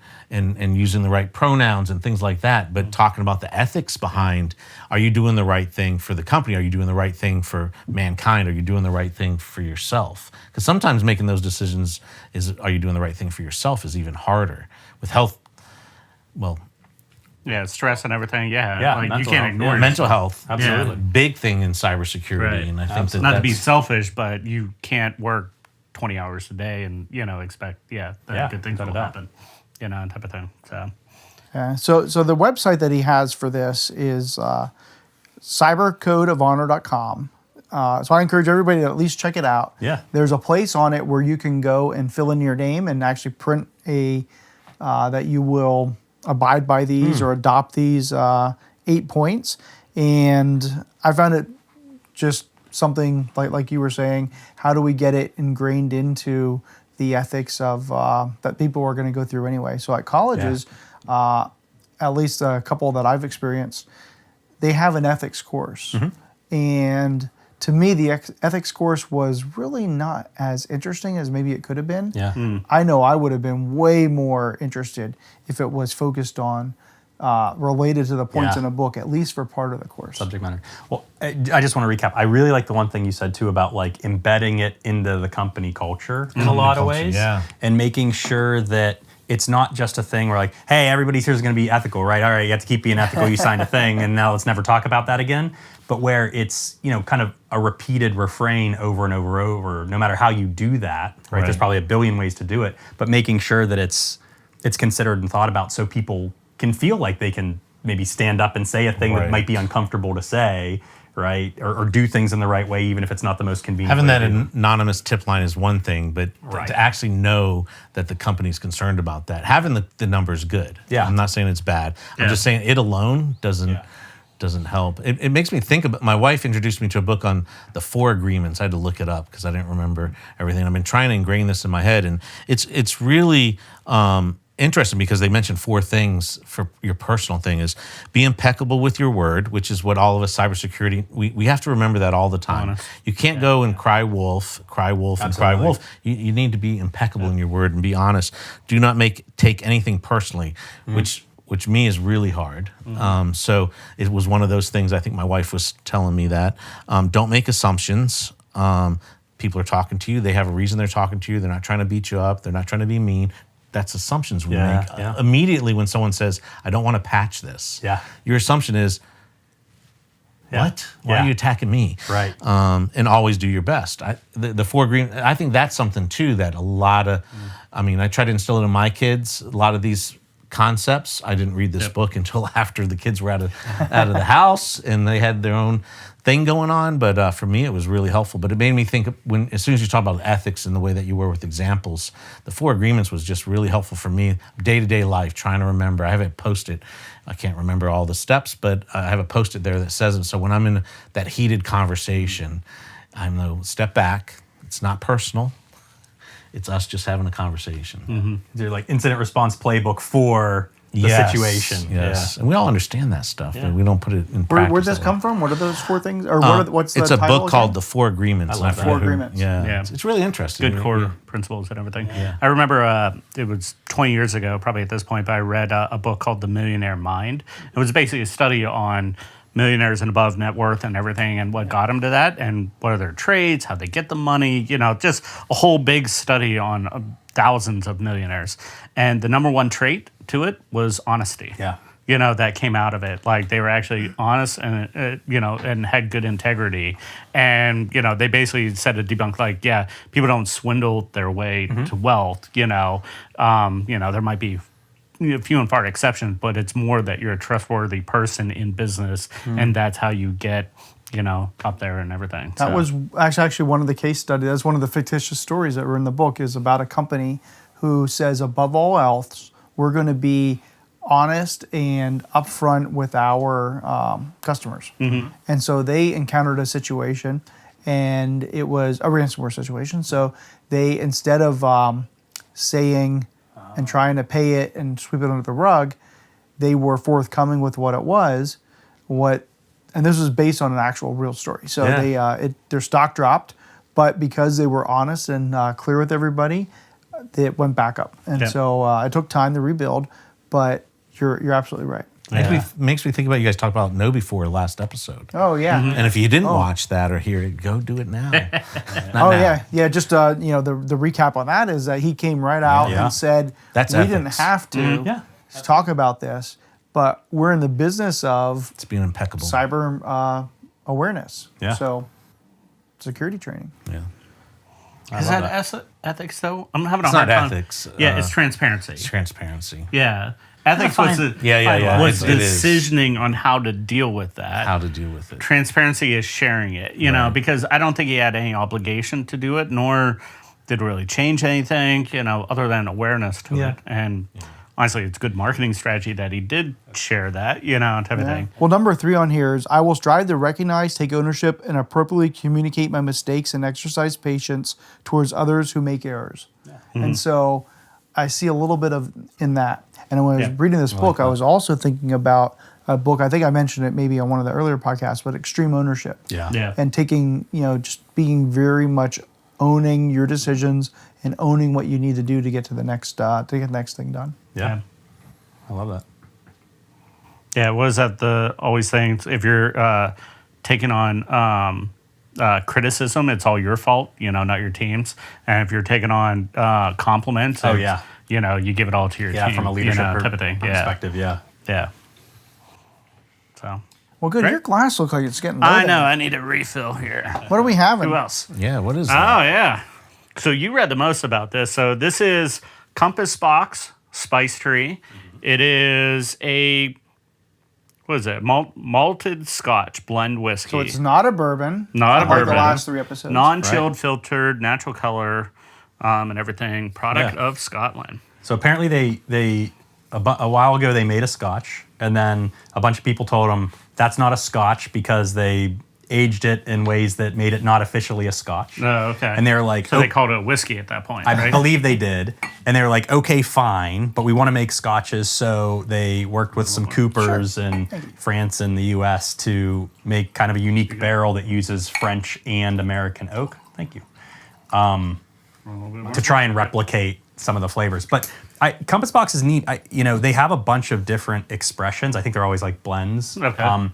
Speaker 2: using the right pronouns and things like that, but talking about the ethics behind, are you doing the right thing for the company? Are you doing the right thing for mankind? Are you doing the right thing for yourself? Because sometimes making those decisions are you doing the right thing for yourself is even harder. With health, well,
Speaker 1: yeah, stress and everything.
Speaker 3: Yeah,
Speaker 1: like you can't ignore
Speaker 2: mental health.
Speaker 3: Absolutely.
Speaker 2: Big thing in cybersecurity.
Speaker 1: Right.
Speaker 2: And I think
Speaker 1: not to be selfish, but you can't work 20 hours a day and expect that good things will happen, type of thing.
Speaker 4: So the website that he has for this is cybercodeofhonor.com. So I encourage everybody to at least check it out.
Speaker 3: Yeah.
Speaker 4: There's a place on it where you can go and fill in your name and actually print that you will abide by these or adopt these 8 points. And I found it just something like you were saying, how do we get it ingrained into the ethics of that people are going to go through anyway? So at colleges, at least a couple that I've experienced, they have an ethics course. And to me, the ethics course was really not as interesting as maybe it could have been.
Speaker 3: Yeah.
Speaker 4: I know I would have been way more interested if it was focused on related to the points in a book, at least for part of the course.
Speaker 3: Subject matter. Well, I just want to recap. I really like the one thing you said too about like embedding it into the company culture in a lot of ways, and making sure that it's not just a thing where like, hey, everybody here is going to be ethical, right? All right, you have to keep being ethical. You signed a thing, and now let's never talk about that again. But where it's kind of a repeated refrain over and over, no matter how you do that, right? There's probably a billion ways to do it, but making sure that it's considered and thought about so people can feel like they can maybe stand up and say a thing that might be uncomfortable to say, right? Or do things in the right way, even if it's not the most convenient.
Speaker 2: Having that anonymous tip line is one thing, but to actually know that the company's concerned about that, having the number is good.
Speaker 3: Yeah.
Speaker 2: I'm not saying it's bad. I'm just saying it alone doesn't help. It makes me think about, my wife introduced me to a book on the 4 agreements. I had to look it up because I didn't remember everything. I've been trying to ingrain this in my head, and it's really interesting because they mentioned 4 things for your personal thing is be impeccable with your word, which is what all of us cybersecurity, we have to remember that all the time. Honest. You can't go and cry wolf, and cry wolf. You need to be impeccable in your word and be honest. Do not take anything personally, which me is really hard. So it was one of those things, I think my wife was telling me that. Don't make assumptions. people are talking to you. They have a reason they're talking to you. They're not trying to beat you up. They're not trying to be mean. That's assumptions we make. Immediately when someone says, I don't want to patch this, your assumption is, what? Why are you attacking me?
Speaker 3: Right.
Speaker 2: And always do your best. The 4 agreements, I think that's something too that a lot of, I mean, I try to instill it in my kids, a lot of these concepts. I didn't read this book until after the kids were out of the house and they had their own thing going on. But for me, it was really helpful. But it made me think as soon as you talk about ethics and the way that you were with examples, the 4 agreements was just really helpful for me, day-to-day life, trying to remember. I have it posted. I can't remember all the steps, but I have a post-it there that says it. So when I'm in that heated conversation, I know, step back. It's not personal. It's us just having a conversation.
Speaker 3: They're like incident response playbook for the situation.
Speaker 2: Yes, and we all understand that stuff, but we don't put it in practice.
Speaker 4: Where'd this come from? What are those 4 things? Or what's the
Speaker 2: It's a
Speaker 4: title
Speaker 2: book called
Speaker 4: again?
Speaker 2: The 4 Agreements.
Speaker 3: I love that.
Speaker 4: 4 Agreements.
Speaker 2: Yeah. It's really interesting.
Speaker 1: Good core principles and everything. I remember it was 20 years ago, probably at this point, but I read a book called The Millionaire Mind. It was basically a study on millionaires and above net worth and everything and what got them to that and what are their trades, how they get the money, just a whole big study on thousands of millionaires. And the number 1 trait to it was honesty. That came out of it. Like they were actually honest and, and had good integrity. And, they basically said to debunk, like, people don't swindle their way to wealth, there might be few and far exceptions, but it's more that you're a trustworthy person in business and that's how you get, up there and everything.
Speaker 4: That was actually one of the case studies. That's one of the fictitious stories that were in the book is about a company who says, above all else, we're going to be honest and upfront with our customers. And so they encountered a situation, and it was a ransomware situation. So they, instead of saying and trying to pay it and sweep it under the rug, they were forthcoming with what it was. And this was based on an actual real story. So their stock dropped, but because they were honest and clear with everybody, it went back up. And so it took time to rebuild, but you're absolutely right.
Speaker 2: Makes me think about you guys talked about Know Before last episode.
Speaker 4: Oh, yeah.
Speaker 2: And if you didn't watch that or hear it, go do it now.
Speaker 4: Just the recap on that is that he came right out and said,
Speaker 2: That's
Speaker 4: we
Speaker 2: ethics.
Speaker 4: didn't have to talk about this, but we're in the business of
Speaker 2: It's being impeccable.
Speaker 4: cyber awareness.
Speaker 3: Yeah.
Speaker 4: So security training.
Speaker 2: Yeah.
Speaker 1: Is that ethics though? I'm having a
Speaker 2: It's
Speaker 1: hard
Speaker 2: not
Speaker 1: time.
Speaker 2: ethics.
Speaker 1: It's transparency.
Speaker 2: It's transparency.
Speaker 1: Yeah. Ethics was the was
Speaker 2: It is.
Speaker 1: decisioning on how to deal with that.
Speaker 2: How to deal with it.
Speaker 1: Transparency is sharing it, because I don't think he had any obligation to do it, nor did it really change anything, other than awareness to it. And honestly, it's good marketing strategy that he did share that, type of thing.
Speaker 4: Well, number 3 on here is I will strive to recognize, take ownership, and appropriately communicate my mistakes and exercise patience towards others who make errors. And so I see a little bit of in that. And when I was reading this book, I was also thinking about a book, I think I mentioned it maybe on one of the earlier podcasts, but Extreme Ownership. And taking, just being very much owning your decisions and owning what you need to do to get to the next thing done.
Speaker 3: I love that.
Speaker 1: Yeah, what is that the always saying? If you're taking on criticism, it's all your fault, not your team's. And if you're taking on compliments, you give it all to your team.
Speaker 3: From a leadership
Speaker 1: type of thing.
Speaker 3: perspective,
Speaker 1: Yeah. So.
Speaker 4: Well, good.
Speaker 1: Great.
Speaker 4: Your glass looks like it's getting low.
Speaker 1: I know. I need a refill here.
Speaker 4: What are we having?
Speaker 1: Who else?
Speaker 2: Yeah, what is
Speaker 1: Oh,
Speaker 2: that?
Speaker 1: yeah. So you read the most about this. So this is Box Spice Tree. It is a, what is it? Malted Scotch blend whiskey.
Speaker 4: So it's not a bourbon.
Speaker 1: Not a
Speaker 4: like
Speaker 1: bourbon.
Speaker 4: the last 3 episodes.
Speaker 1: Non-chilled, filtered, natural color, and everything. Product of Scotland.
Speaker 3: So apparently they a while ago they made a Scotch, and then a bunch of people told them that's not a Scotch because they aged it in ways that made it not officially a Scotch.
Speaker 1: Oh, okay.
Speaker 3: And they were like,
Speaker 1: So they called it a whiskey at that point,
Speaker 3: I
Speaker 1: right?
Speaker 3: believe they did. And they were like, okay, fine, but we want to make Scotches. So they worked with some Coopers in France and the US to make kind of a unique barrel that uses French and American oak. Thank you. To try and replicate some of the flavors. But Compass Box is neat. They have a bunch of different expressions. I think they're always like blends.
Speaker 1: Okay.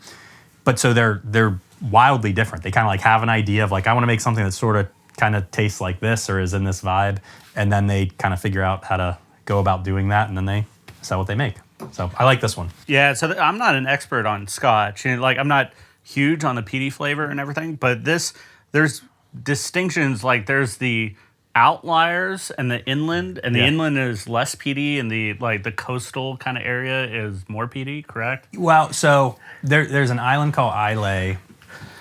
Speaker 3: But so they're wildly different. They kind of like have an idea of like, I want to make something that's sort of kind of tastes like this or is in this vibe, and then they kind of figure out how to go about doing that, and then they sell what they make. So I like this one.
Speaker 1: Yeah, so I'm not an expert on Scotch. Like, I'm not huge on the peaty flavor and everything, but there's distinctions. Like, there's the outliers and the inland, and the inland is less peaty, and the coastal kind of area is more peaty, correct?
Speaker 3: Well, so there's an island called Islay,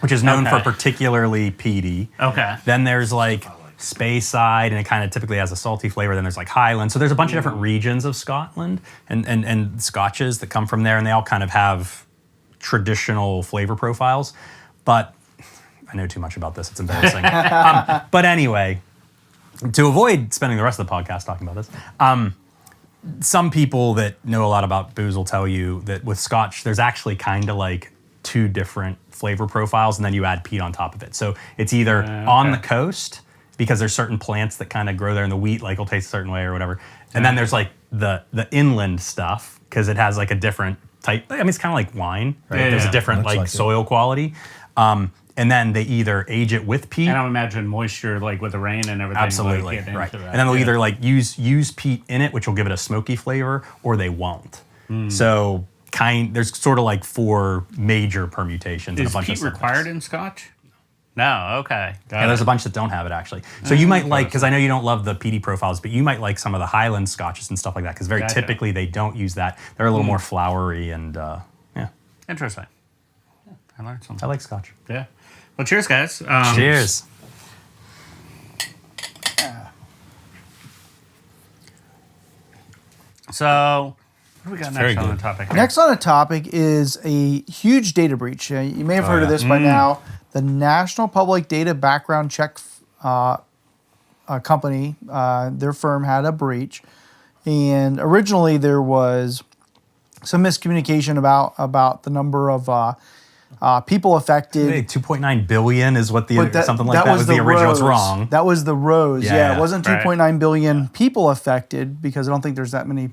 Speaker 3: which is known for particularly peaty.
Speaker 1: Okay.
Speaker 3: Then there's like Speyside, and it kind of typically has a salty flavor. Then there's like Highland. So there's a bunch of different regions of Scotland and scotches that come from there, and they all kind of have traditional flavor profiles. But I know too much about this. It's embarrassing. But anyway, to avoid spending the rest of the podcast talking about this, some people that know a lot about booze will tell you that with Scotch, there's actually kind of like two different flavor profiles, and then you add peat on top of it. So it's either on the coast, because there's certain plants that kind of grow there, and the wheat like will taste a certain way or whatever. And then there's like the inland stuff, because it has like a different type. I mean, it's kind of like wine, right?
Speaker 1: Yeah,
Speaker 3: there's a different like soil quality. And then they either age it with peat.
Speaker 1: And I would imagine moisture, like with the rain and everything.
Speaker 3: Absolutely,
Speaker 1: like,
Speaker 3: right. And then they'll either like use peat in it, which will give it a smoky flavor, or they won't. So there's sort of like 4 major permutations.
Speaker 1: Is
Speaker 3: and a bunch
Speaker 1: peat
Speaker 3: of
Speaker 1: required in Scotch? No, okay.
Speaker 3: Yeah, there's a bunch that don't have it actually. So you might like, because I know you don't love the peaty profiles, but you might like some of the Highland Scotches and stuff like that, because very typically they don't use that. They're a little more flowery and yeah.
Speaker 1: Interesting. Yeah, I learned something.
Speaker 3: I like Scotch.
Speaker 1: Yeah. Well, cheers, guys.
Speaker 3: Cheers.
Speaker 1: So, what do we got next on the topic?
Speaker 4: Next on the topic is a huge data breach. You may have heard of this by now. The National Public Data Background Check company, their firm had a breach. And originally there was some miscommunication about the number of people affected.
Speaker 3: Hey, 2.9 billion is what something like that was the original. It's wrong.
Speaker 4: That was the rows. Yeah, it wasn't
Speaker 1: right.
Speaker 4: 2.9 billion people affected, because I don't think there's that many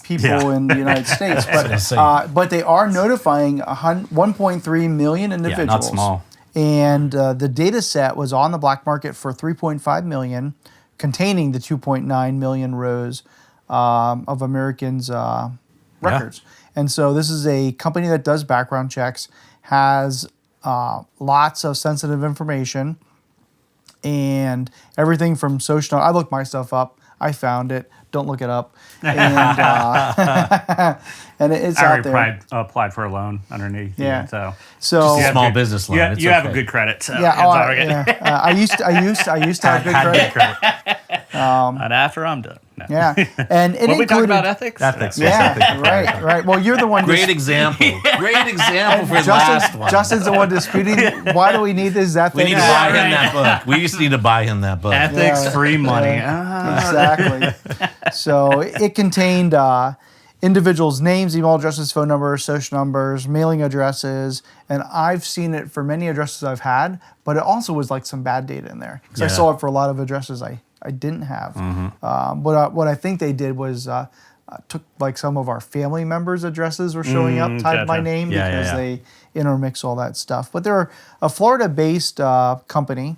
Speaker 4: people in the United States. But they are notifying 1.3 million individuals.
Speaker 3: Yeah, not small.
Speaker 4: And the data set was on the black market for 3.5 million, containing the 2.9 million rows of Americans' records. And so this is a company that does background checks, has lots of sensitive information, and everything from social. I looked my stuff up. I found it. Don't look it up. And, and it's
Speaker 1: I
Speaker 4: out there.
Speaker 1: already applied for a loan underneath.
Speaker 4: Yeah.
Speaker 1: So
Speaker 4: So
Speaker 2: Just a small business loan.
Speaker 1: you
Speaker 2: It's
Speaker 1: have a
Speaker 2: okay.
Speaker 1: good credit. So
Speaker 4: yeah,
Speaker 1: it's all right.
Speaker 4: yeah. I used to have good credit.
Speaker 1: And after I'm done. No.
Speaker 4: Yeah, and it
Speaker 1: What we talk
Speaker 4: included
Speaker 1: about ethics?
Speaker 3: Ethics.
Speaker 4: Yeah, right. Well, you're the one.
Speaker 2: Great example. Great example for the last one.
Speaker 4: Justin's the one disputing. Why do we need this? That
Speaker 2: We
Speaker 4: thing.
Speaker 2: need to buy him that book. We just need to buy him that book.
Speaker 1: Ethics, free money.
Speaker 4: Exactly. So it contained individuals' names, email addresses, phone numbers, social numbers, mailing addresses, and I've seen it for many addresses I've had, but it also was like some bad data in there, because I saw it for a lot of addresses I didn't have. What I think they did was took like some of our family members' addresses were showing up tied to my name, because they intermix all that stuff. But they're a Florida-based company,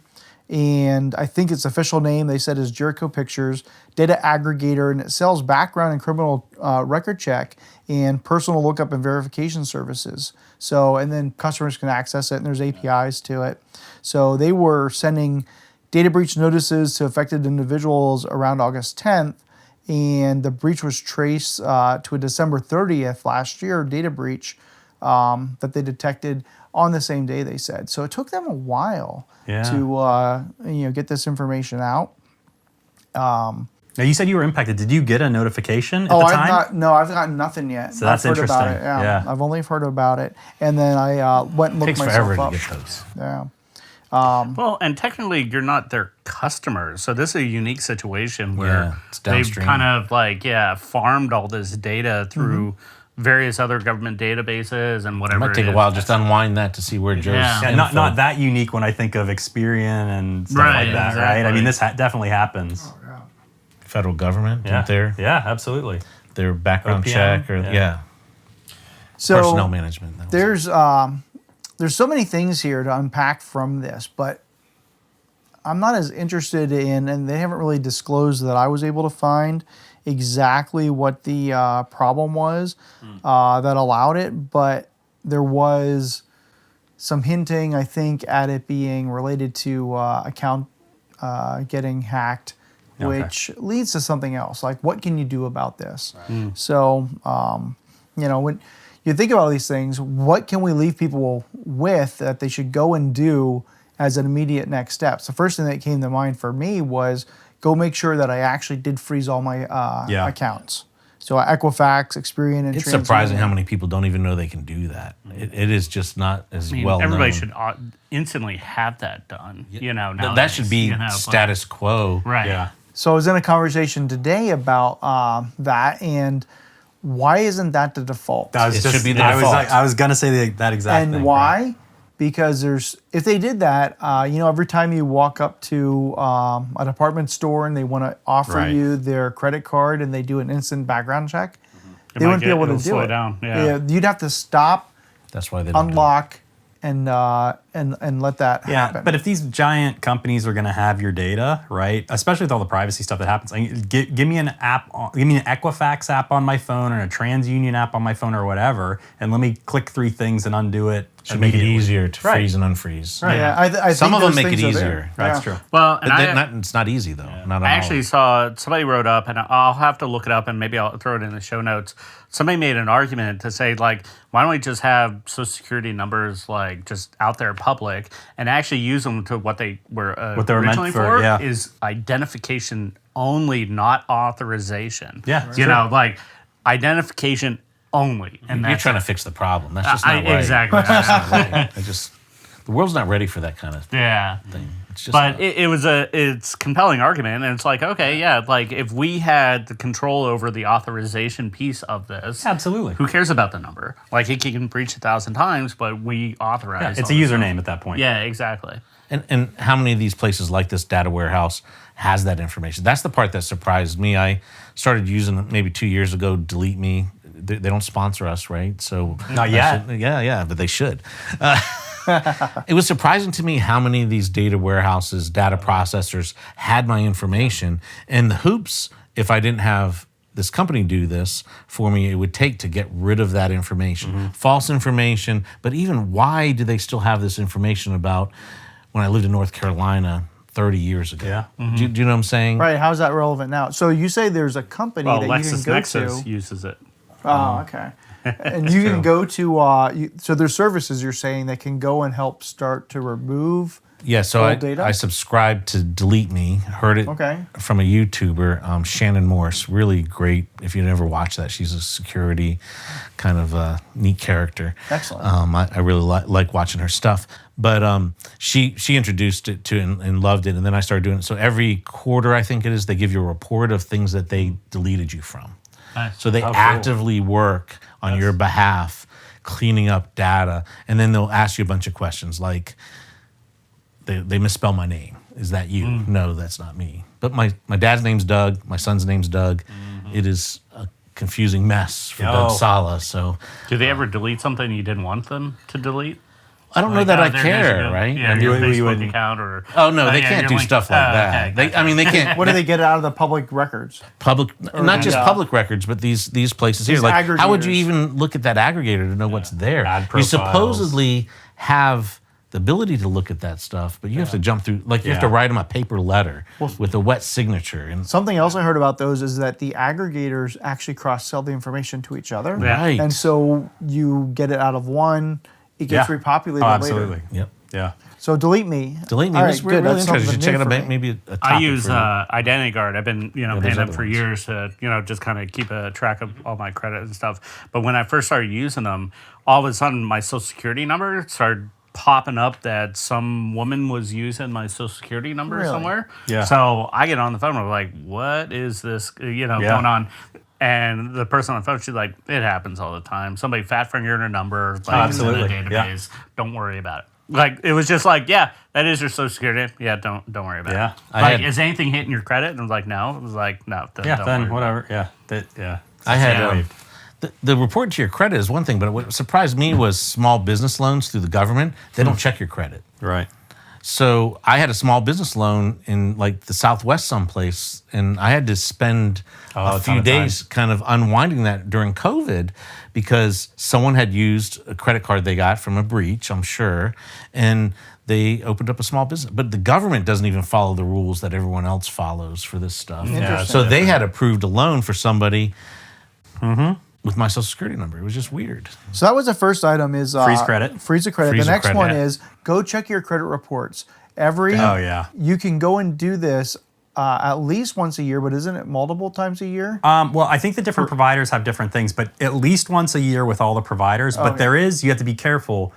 Speaker 4: and I think its official name, they said, is Jericho Pictures, data aggregator, and it sells background and criminal record check and personal lookup and verification services. So, and then customers can access it, and there's APIs to it. So they were sending data breach notices to affected individuals around August 10th, and the breach was traced to a December 30th last year data breach that they detected on the same day, they said. So it took them a while to get this information out.
Speaker 3: Now, you said you were impacted. Did you get a notification at the time?
Speaker 4: I've gotten nothing yet.
Speaker 3: So that's
Speaker 4: I've heard
Speaker 3: interesting.
Speaker 4: about it,
Speaker 3: Yeah.
Speaker 4: I've only heard about it, and then I went and looked
Speaker 2: Takes
Speaker 4: myself
Speaker 2: forever
Speaker 4: up.
Speaker 2: to get those.
Speaker 4: Yeah.
Speaker 1: Well, and technically, you're not their customers. So this is a unique situation where
Speaker 2: it's
Speaker 1: they've
Speaker 2: downstream.
Speaker 1: kind of farmed all this data through various other government databases and
Speaker 2: It
Speaker 1: whatever.
Speaker 2: might take a while just to unwind that to see where Joe's
Speaker 1: Yeah.
Speaker 3: Yeah, not that unique when I think of Experian and stuff
Speaker 1: Right,
Speaker 3: like that,
Speaker 1: exactly.
Speaker 3: right? I mean, this definitely happens.
Speaker 2: federal government,
Speaker 3: Yeah,
Speaker 2: their
Speaker 3: absolutely.
Speaker 2: their background
Speaker 3: OPM,
Speaker 2: check or
Speaker 3: yeah.
Speaker 4: So
Speaker 2: personnel management. That was
Speaker 4: there's so many things here to unpack from this, but I'm not as interested in, and they haven't really disclosed that I was able to find exactly what the problem was that allowed it, but there was some hinting, I think, at it being related to account getting hacked, which leads to something else. Like, what can you do about this? Right. So, when you think about all these things, what can we leave people with that they should go and do as an immediate next step? So the first thing that came to mind for me was go make sure that I actually did freeze all my accounts. So Equifax, Experian, and
Speaker 2: it's surprising how many people don't even know they can do that. It is just not as well known.
Speaker 1: Everybody should instantly have that done. Nowadays,
Speaker 2: that should be status quo.
Speaker 1: Right.
Speaker 3: Yeah.
Speaker 4: So I was in a conversation today about that, and why isn't that the default?
Speaker 2: Should be the default.
Speaker 3: I was gonna say that exact thing.
Speaker 4: And why? Right? Because if they did that, every time you walk up to a department store and they want to offer you their credit card and they do an instant background check, they wouldn't be able to do it.
Speaker 1: Down. Yeah.
Speaker 4: You'd have to stop,
Speaker 2: that's why they don't
Speaker 4: unlock, and let that happen.
Speaker 3: But if these giant companies are going to have your data, right? Especially with all the privacy stuff that happens, give me an app, give me an Equifax app on my phone or a TransUnion app on my phone or whatever, and let me click 3 things and undo it.
Speaker 2: Should make it easier to freeze and unfreeze.
Speaker 4: Right. Yeah. I
Speaker 2: Some
Speaker 4: think
Speaker 2: of them
Speaker 4: those
Speaker 2: make it
Speaker 4: things are
Speaker 2: easier.
Speaker 3: That's true.
Speaker 1: Well,
Speaker 2: it's not easy though. Not
Speaker 1: I actually saw somebody wrote up, and I'll have to look it up, and maybe I'll throw it in the show notes. Somebody made an argument to say, like, why don't we just have Social Security numbers like just out there public and actually use them to what they were originally
Speaker 3: meant for? Yeah.
Speaker 1: Is identification only, not authorization.
Speaker 3: Yeah,
Speaker 1: like identification only. And
Speaker 2: you're trying to fix the problem. That's just not right.
Speaker 1: Exactly.
Speaker 2: That's not right. The world's not ready for that kind of thing. It's just
Speaker 1: but it's compelling argument, and it's like, okay, yeah, like if we had the control over the authorization piece of this,
Speaker 3: absolutely.
Speaker 1: Who cares about the number? Like, he can breach 1,000 times, but we authorize.
Speaker 3: Yeah, it's a username at that point.
Speaker 1: Yeah, exactly.
Speaker 2: And how many of these places like this data warehouse has that information? That's the part that surprised me. I started using it maybe 2 years ago. Delete Me. They don't sponsor us, right? So
Speaker 3: not yet.
Speaker 2: But they should. It was surprising to me how many of these data warehouses, data processors had my information, and the hoops, if I didn't have this company do this for me, it would take to get rid of that information. False information, but even why do they still have this information about when I lived in North Carolina 30 years ago?
Speaker 3: Yeah.
Speaker 2: Do you know what I'm saying?
Speaker 4: Right. How's that relevant now? So you say there's a company that you can go
Speaker 1: LexisNexis
Speaker 4: to.
Speaker 1: uses it.
Speaker 4: Oh, okay. And you can go to, so there's services you're saying that can go and help start to remove old data?
Speaker 2: I subscribed to Delete Me, heard it from a YouTuber, Shannon Morse, really great. If you never watched that, she's a security kind of neat character.
Speaker 4: Excellent.
Speaker 2: I really like watching her stuff. But she introduced it to and loved it, and then I started doing it. So every quarter, I think it is, they give you a report of things that they deleted you from.
Speaker 1: Nice.
Speaker 2: So they actively work on your behalf, cleaning up data, and then they'll ask you a bunch of questions like, they misspell my name. Is that you? No, that's not me. But my dad's name's Doug. My son's name's Doug. It is a confusing mess for Doug Salah. So,
Speaker 1: do they ever delete something you didn't want them to delete?
Speaker 2: I don't know that I care, right?
Speaker 1: Yeah, your Facebook account or...
Speaker 2: Oh, no, they can't do stuff like that.
Speaker 1: Okay.
Speaker 2: They can't...
Speaker 4: What do they get out of the public records?
Speaker 2: Not just public records, but these places here. Like, how would you even look at that aggregator to know what's there?
Speaker 3: Ad
Speaker 2: You
Speaker 3: profiles.
Speaker 2: supposedly have the ability to look at that stuff, but you have to jump through... Like, you have to write them a paper letter with a wet signature. And
Speaker 4: Something else I heard about those is that the aggregators actually cross-sell the information to each other.
Speaker 2: Right.
Speaker 4: And so you get it out of one, it gets repopulated
Speaker 3: absolutely.
Speaker 4: later.
Speaker 2: Yep.
Speaker 3: Yeah.
Speaker 4: So Delete Me.
Speaker 2: Delete Me
Speaker 4: All
Speaker 2: was
Speaker 4: right,
Speaker 2: really
Speaker 4: good. That's
Speaker 2: interesting. You should check it
Speaker 4: something
Speaker 2: out.
Speaker 4: new for me.
Speaker 2: Maybe a topic
Speaker 1: I use
Speaker 2: for
Speaker 1: Identity Guard. I've been paying
Speaker 2: there's
Speaker 1: them
Speaker 2: other
Speaker 1: for
Speaker 2: ones.
Speaker 1: years to just kind of keep a track of all my credit and stuff. But when I first started using them, all of a sudden my Social Security number started popping up that some woman was using my Social Security number somewhere.
Speaker 3: Yeah.
Speaker 1: So I get on the phone and I'm like, what is this going on? And the person on the phone, she's like, it happens all the time. Somebody fat fingered her number, like, in the database. Don't worry about it. Like, it was just like, yeah, that is your Social Security. Yeah, don't worry about it. Like, is anything hitting your credit? And I was like, no. It was like, no. Don't worry
Speaker 3: whatever.
Speaker 2: I had the report to your credit is one thing, but what surprised me was small business loans through the government. They don't check your credit.
Speaker 3: Right.
Speaker 2: So I had a small business loan in like the Southwest someplace, and I had to spend a few days kind of unwinding that during COVID because someone had used a credit card they got from a breach, I'm sure, and they opened up a small business. But the government doesn't even follow the rules that everyone else follows for this stuff. So they had approved a loan for somebody with my social security number. It was just weird.
Speaker 4: So that was the first item is
Speaker 3: freeze credit.
Speaker 4: Freeze the credit.
Speaker 2: Freeze
Speaker 4: the
Speaker 2: the
Speaker 4: next
Speaker 2: credit.
Speaker 4: one is go check your credit reports. You can go and do this at least once a year, but isn't it multiple times a year?
Speaker 3: Well, I think the different providers have different things, but at least once a year with all the providers. But you have to be careful.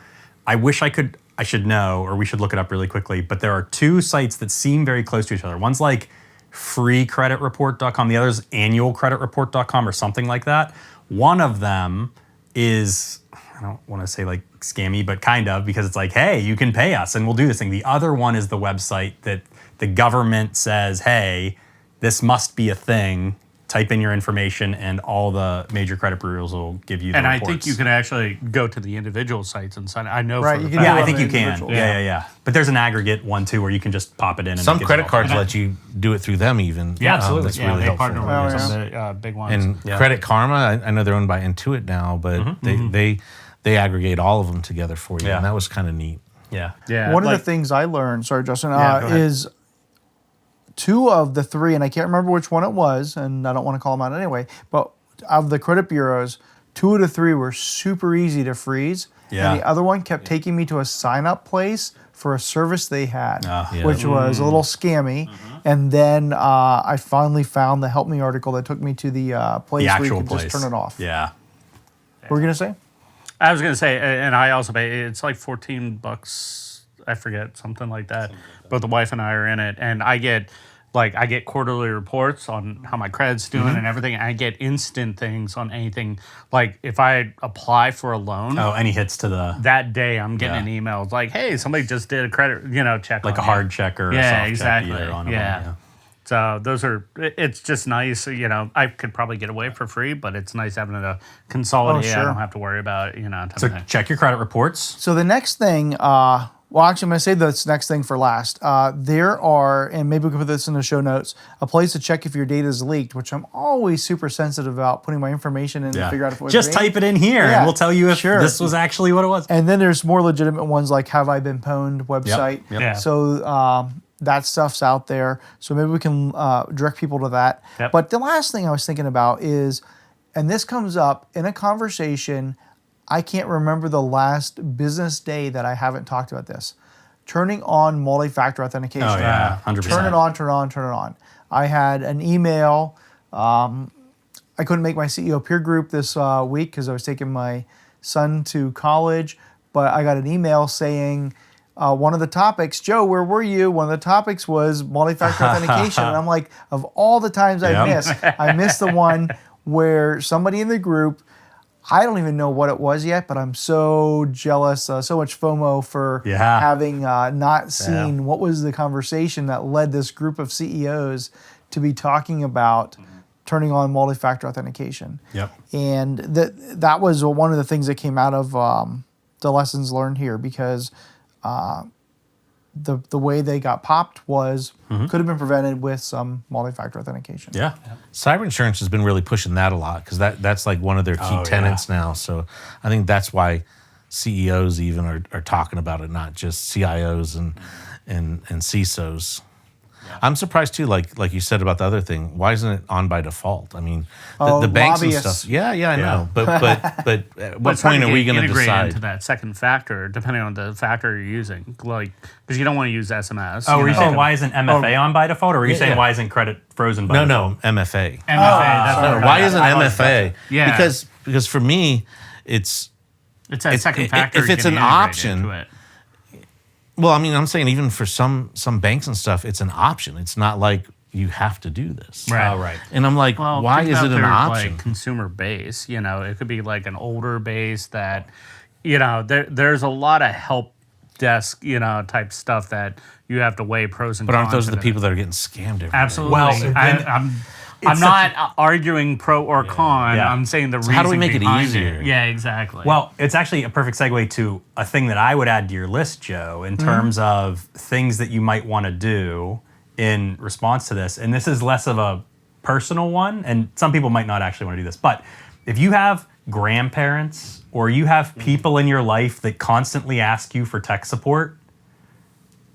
Speaker 3: I should know, or we should look it up really quickly, but there are two sites that seem very close to each other. One's like freecreditreport.com, the other's annualcreditreport.com or something like that. One of them is, I don't want to say like scammy, but kind of, because it's like, hey, you can pay us and we'll do this thing. The other one is the website that the government says, hey, this must be a thing. Type in your information and all the major credit bureaus will give you the reports.
Speaker 1: I think you can actually go to the individual sites and sign. I know.
Speaker 4: Right,
Speaker 1: For
Speaker 4: you
Speaker 1: a
Speaker 4: can
Speaker 1: fact.
Speaker 3: Yeah, I think you can.
Speaker 4: individual.
Speaker 3: Yeah. But there's an aggregate one too where you can just pop it in. And
Speaker 2: Some
Speaker 3: it gives
Speaker 2: credit
Speaker 3: you all-
Speaker 2: cards let you do it through them even.
Speaker 1: Yeah, absolutely.
Speaker 2: That's
Speaker 1: Yeah,
Speaker 2: really
Speaker 1: they
Speaker 2: helpful.
Speaker 1: partner with some of the big ones.
Speaker 2: And Credit Karma, I know they're owned by Intuit now, but they aggregate all of them together for you, and that was kind of neat.
Speaker 3: Yeah.
Speaker 4: One of the things I learned, sorry, Justin,
Speaker 1: go ahead.
Speaker 4: is two of the three, and I can't remember which one it was, and I don't want to call them out anyway, but of the credit bureaus, 2 of the 3 were super easy to freeze.
Speaker 3: Yeah.
Speaker 4: And the other one kept taking me to a sign-up place for a service they had,
Speaker 3: Yeah.
Speaker 4: which was a little scammy. And then I finally found the Help Me article that took me to the place
Speaker 3: The
Speaker 4: where you
Speaker 3: actual
Speaker 4: could
Speaker 3: place.
Speaker 4: just turn it off.
Speaker 3: Yeah.
Speaker 4: What were you going to say?
Speaker 1: I was going to say, and I also pay, it's like $14, I forget, something like that. Both the wife and I are in it, and I get quarterly reports on how my credit's doing and everything. I get instant things on anything. Like if I apply for a loan,
Speaker 3: Any hits to the
Speaker 1: that day I'm getting an email. It's like, hey, somebody just did a credit, check.
Speaker 3: like
Speaker 1: on
Speaker 3: a
Speaker 1: you.
Speaker 3: hard check or a
Speaker 1: Yeah,
Speaker 3: soft
Speaker 1: exactly.
Speaker 3: check either on them.
Speaker 1: Yeah. So those are, it's just nice. I could probably get away for free, but it's nice having it consolidate.
Speaker 4: sure.
Speaker 1: I don't have to worry about, type
Speaker 3: So
Speaker 1: of thing.
Speaker 3: check your credit reports.
Speaker 4: So the next thing, well, actually, I'm going to say this next thing for last. There are, and maybe we can put this in the show notes, a place to check if your data is leaked, which I'm always super sensitive about putting my information in to figure out if it was
Speaker 3: Just
Speaker 4: me.
Speaker 3: type it in here
Speaker 4: Yeah,
Speaker 3: and we'll tell you if
Speaker 4: sure.
Speaker 3: this was actually what it was.
Speaker 4: And then there's more legitimate ones like Have I Been Pwned website.
Speaker 3: Yep.
Speaker 1: Yeah.
Speaker 4: So that stuff's out there. So maybe we can direct people to that.
Speaker 1: Yep.
Speaker 4: But the last thing I was thinking about is, and this comes up in a conversation, I can't remember the last business day that I haven't talked about this. Turning on multi-factor authentication.
Speaker 3: Oh, yeah, 100%.
Speaker 4: Turn it on, turn it on, turn it on. I had an email. I couldn't make my CEO peer group this week because I was taking my son to college, but I got an email saying one of the topics, Joe, where were you? One of the topics was multi-factor authentication. And I'm like, of all the times I missed the one where somebody in the group, I don't even know what it was yet, but I'm so jealous, so much FOMO for having not seen what was the conversation that led this group of CEOs to be talking about turning on multi-factor authentication.
Speaker 3: Yep.
Speaker 4: And that was one of the things that came out of the lessons learned here, because the way they got popped was could have been prevented with some multi-factor authentication.
Speaker 3: Yeah.
Speaker 2: Cyber insurance has been really pushing that a lot because that's like one of their key tenets now. So I think that's why CEOs even are talking about it, not just CIOs and CISOs. I'm surprised too, like you said about the other thing. Why isn't it on by default? I mean, the banks and
Speaker 4: lobbyists.
Speaker 2: stuff. Yeah, I know. But at what
Speaker 1: It's hard
Speaker 2: point are we going to
Speaker 1: integrate
Speaker 2: decide?
Speaker 1: into that second factor, depending on the factor you're using? Like, because you don't want to use SMS.
Speaker 3: Oh, were you
Speaker 1: know?
Speaker 3: saying why isn't MFA on by default, or were you saying why isn't credit frozen by default?
Speaker 2: No, MFA.
Speaker 1: MFA. That's what I'm
Speaker 2: Why
Speaker 1: talking
Speaker 2: isn't
Speaker 1: about.
Speaker 2: MFA?
Speaker 1: Yeah.
Speaker 2: Because for me, it's
Speaker 1: that second factor.
Speaker 2: if it's
Speaker 1: you
Speaker 2: an
Speaker 1: can integrate
Speaker 2: option,
Speaker 1: into it.
Speaker 2: well, I mean, I'm saying even for some banks and stuff, it's an option. It's not like you have to do this.
Speaker 1: Right.
Speaker 3: Oh, right.
Speaker 2: And I'm like,
Speaker 1: Well,
Speaker 2: why
Speaker 1: think
Speaker 2: is
Speaker 1: about
Speaker 2: it an
Speaker 1: their,
Speaker 2: option?
Speaker 1: Like consumer base, it could be like an older base that, there's a lot of help desk, type stuff that you have to weigh pros and
Speaker 2: But
Speaker 1: cons.
Speaker 2: aren't those the
Speaker 1: of it.
Speaker 2: people that are getting scammed every day?
Speaker 1: Absolutely.
Speaker 3: Well,
Speaker 1: I'm I'm not arguing pro or con.
Speaker 3: Yeah.
Speaker 1: I'm saying the reason
Speaker 2: how do we make it
Speaker 1: behind
Speaker 2: easier?
Speaker 1: Yeah, exactly.
Speaker 3: Well, it's actually a perfect segue to a thing that I would add to your list, Joe, in terms of things that you might want to do in response to this. And this is less of a personal one, and some people might not actually want to do this. But if you have grandparents or you have people in your life that constantly ask you for tech support,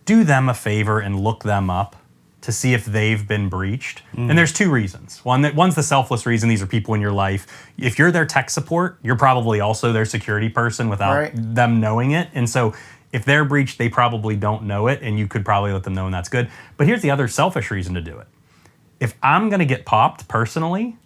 Speaker 3: do them a favor and look them up to see if they've been breached. And there's two reasons. One's the selfless reason. These are people in your life. If you're their tech support, you're probably also their security person without them knowing it. And so if they're breached, they probably don't know it, and you could probably let them know, and that's good. But here's the other selfish reason to do it. If I'm gonna get popped personally,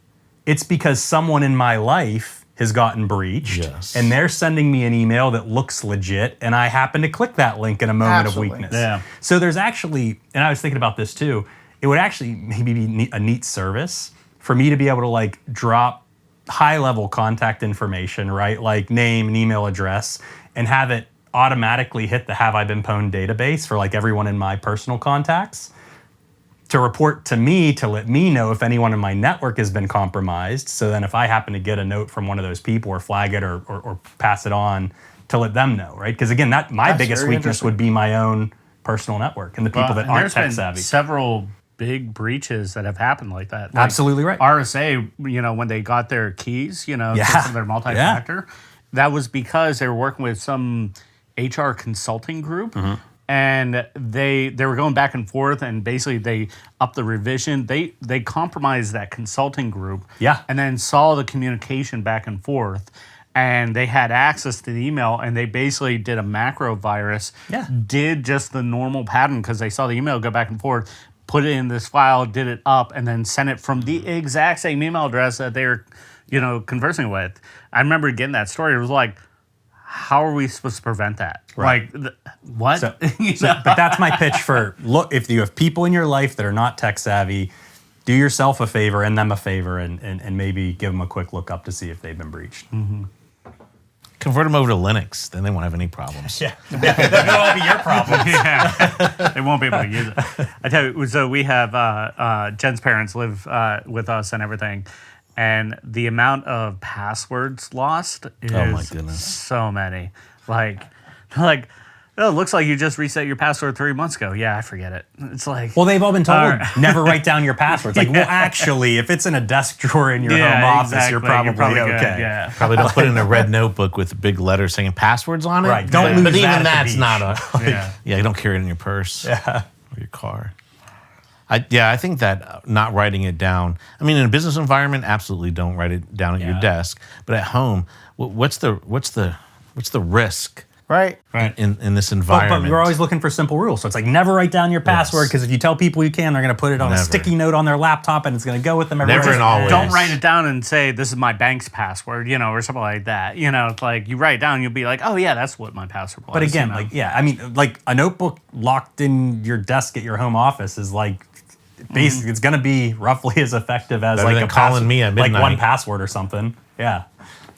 Speaker 3: it's because someone in my life has gotten breached, and they're sending me an email that looks legit, and I happen to click that link in a moment of weakness.
Speaker 1: Yeah.
Speaker 3: So there's actually, and I was thinking about this too, it would actually maybe be a neat service for me to be able to like drop high-level contact information, right? Like name and email address, and have it automatically hit the Have I Been Pwned database for like everyone in my personal contacts, to report to me to let me know if anyone in my network has been compromised. So then if I happen to get a note from one of those people or flag it or pass it on, to let them know, right? Because again, my biggest weakness would be my own personal network and the people that aren't tech savvy.
Speaker 1: Several big breaches that have happened like that. Like
Speaker 3: Absolutely right.
Speaker 1: RSA, when they got their keys, to their multi-factor, that was because they were working with some HR consulting group. And they were going back and forth, and basically they upped the revision. They compromised that consulting group, and then saw the communication back and forth, and they had access to the email, and they basically did a macro virus, did just the normal pattern because they saw the email go back and forth, put it in this file, did it up, and then sent it from the exact same email address that they were, conversing with. I remember getting that story. It was like, how are we supposed to prevent that?
Speaker 3: Right.
Speaker 1: Like, what?
Speaker 3: But that's my pitch for, look, if you have people in your life that are not tech savvy, do yourself a favor and them a favor, and maybe give them a quick look up to see if they've been breached.
Speaker 2: Convert them over to Linux, then they won't have any problems.
Speaker 3: That'll all be your problem.
Speaker 1: They won't be able to use it. I tell you, so we have, Jen's parents live with us and everything. And the amount of passwords lost is
Speaker 2: Oh my goodness.
Speaker 1: So many. Like, oh, it looks like you just reset your password 3 months ago. Yeah, I forget it. It's like,
Speaker 3: well, they've all been told never write down your passwords. Like, well, actually, if it's in a desk drawer in your home office, you're probably okay.
Speaker 1: Good, yeah.
Speaker 2: Probably don't put it in a red notebook with big letters saying passwords on it.
Speaker 3: Right. Don't lose
Speaker 2: but
Speaker 3: that
Speaker 2: even
Speaker 3: at the
Speaker 2: that's
Speaker 3: beach.
Speaker 2: not a. You don't carry it in your purse or your car. I think that not writing it down. I mean, in a business environment, absolutely don't write it down at your desk. But at home, what's the risk?
Speaker 4: Right.
Speaker 2: In this environment.
Speaker 3: But we're always looking for simple rules. So it's like never write down your password, because if you tell people you can, they're going to put it on a sticky note on their laptop, and it's going to go with them everywhere.
Speaker 2: Never and always.
Speaker 1: Don't write it down and say, this is my bank's password, or something like that. Like, you write it down, you'll be like, oh, yeah, that's what my password was.
Speaker 3: But again, like a notebook locked in your desk at your home office is like, basically, it's going to be roughly as effective as
Speaker 2: Better
Speaker 3: like
Speaker 2: than
Speaker 3: a
Speaker 2: calling me at
Speaker 3: like
Speaker 2: midnight.
Speaker 3: 1Password or something. Yeah.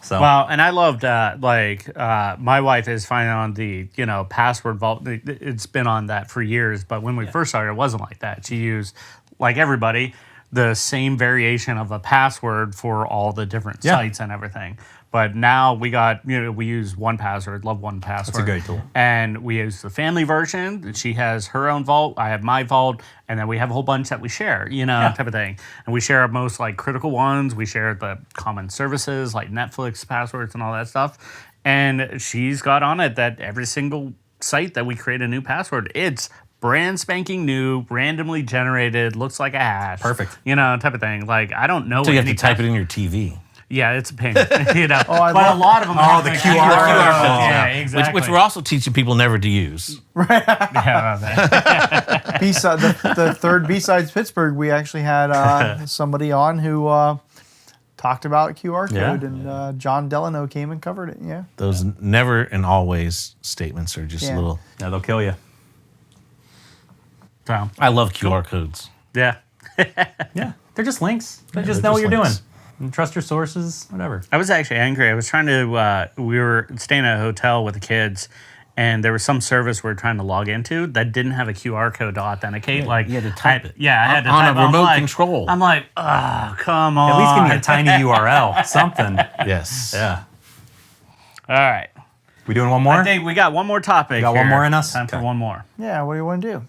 Speaker 3: So
Speaker 1: well, and I loved my wife is finally on the password vault. It's been on that for years, but when we first started, it wasn't like that. She used, like everybody, the same variation of a password for all the different sites and everything. But now we got, we use 1Password, love 1Password.
Speaker 3: That's a great tool.
Speaker 1: And we use the family version. She has her own vault, I have my vault, and then we have a whole bunch that we share, type of thing. And we share our most critical ones. We share the common services like Netflix passwords and all that stuff. And she's got on it that every single site that we create a new password, it's brand spanking new, randomly generated, looks like a hash.
Speaker 3: Perfect.
Speaker 1: Type of thing. Like, I don't know.
Speaker 2: So you have to type it in your TV.
Speaker 1: Yeah, it's a pain. But a lot of them have
Speaker 3: the
Speaker 1: the
Speaker 3: QR
Speaker 1: QR
Speaker 3: codes.
Speaker 1: codes. Yeah, exactly.
Speaker 2: Which we're also teaching people never to use.
Speaker 4: B-side, the third B-Sides Pittsburgh, we actually had somebody on who talked about QR code, and John Delano came and covered it. Yeah.
Speaker 2: Those never and always statements are just little.
Speaker 3: Yeah, they'll kill you.
Speaker 1: So,
Speaker 2: I love QR codes.
Speaker 1: yeah.
Speaker 3: Yeah, they're just links. They just know what you're doing. And trust your sources, whatever.
Speaker 1: I was actually angry. I was trying to, we were staying at a hotel with the kids, and there was some service we were trying to log into that didn't have a QR code to authenticate.
Speaker 2: Yeah, you had to type it.
Speaker 1: Yeah, I had to
Speaker 2: on
Speaker 1: type
Speaker 2: a remote
Speaker 1: like,
Speaker 2: control.
Speaker 1: I'm like, oh, come on.
Speaker 3: At least give me a tiny URL, something.
Speaker 2: Yes.
Speaker 3: Yeah.
Speaker 1: All right.
Speaker 3: We doing one more?
Speaker 1: I think we got one more topic.
Speaker 3: We got one more in us?
Speaker 1: Time for
Speaker 3: Okay.
Speaker 1: one more.
Speaker 4: Yeah, what do you want to do?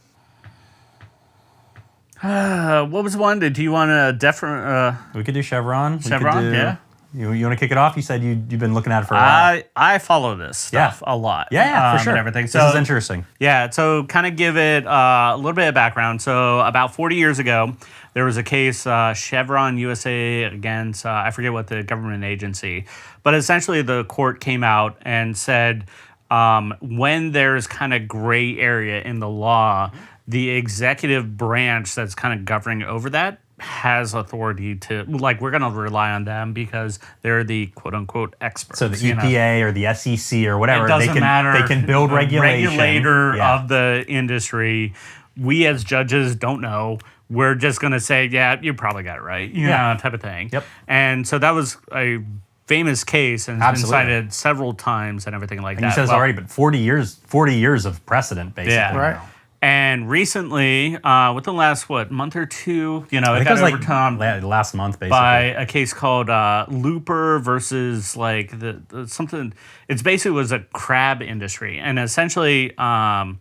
Speaker 1: What was one? Do you want to
Speaker 3: We could do Chevron.
Speaker 1: Chevron? Yeah.
Speaker 3: You want to kick it off? You said you've been looking at it for a while.
Speaker 1: I follow this stuff a lot.
Speaker 3: Yeah, for sure.
Speaker 1: And everything. So,
Speaker 3: this is interesting.
Speaker 1: Yeah, so kind of give it a little bit of background. So about 40 years ago, there was a case, Chevron USA against, I forget what the government agency, but essentially the court came out and said when there's kind of gray area in the law, the executive branch that's kind of governing over that has authority to, like, we're going to rely on them because they're the quote-unquote experts.
Speaker 3: So the EPA or the SEC or whatever,
Speaker 1: it doesn't matter.
Speaker 3: They can build regulation.
Speaker 1: Regulator of the industry. We as judges don't know. We're just going to say, yeah, you probably got it right, you know, type of thing.
Speaker 3: Yep.
Speaker 1: And so that was a famous case and has been cited several times and everything like that.
Speaker 3: You said it's already, but 40 years of precedent, basically.
Speaker 1: Yeah.
Speaker 4: Right.
Speaker 1: And recently, within the last, month or two, you know,
Speaker 3: I
Speaker 1: it
Speaker 3: think
Speaker 1: got
Speaker 3: it was
Speaker 1: overturned
Speaker 3: last month, basically.
Speaker 1: by a case called Looper versus like the something. It's basically was a crab industry, and essentially, what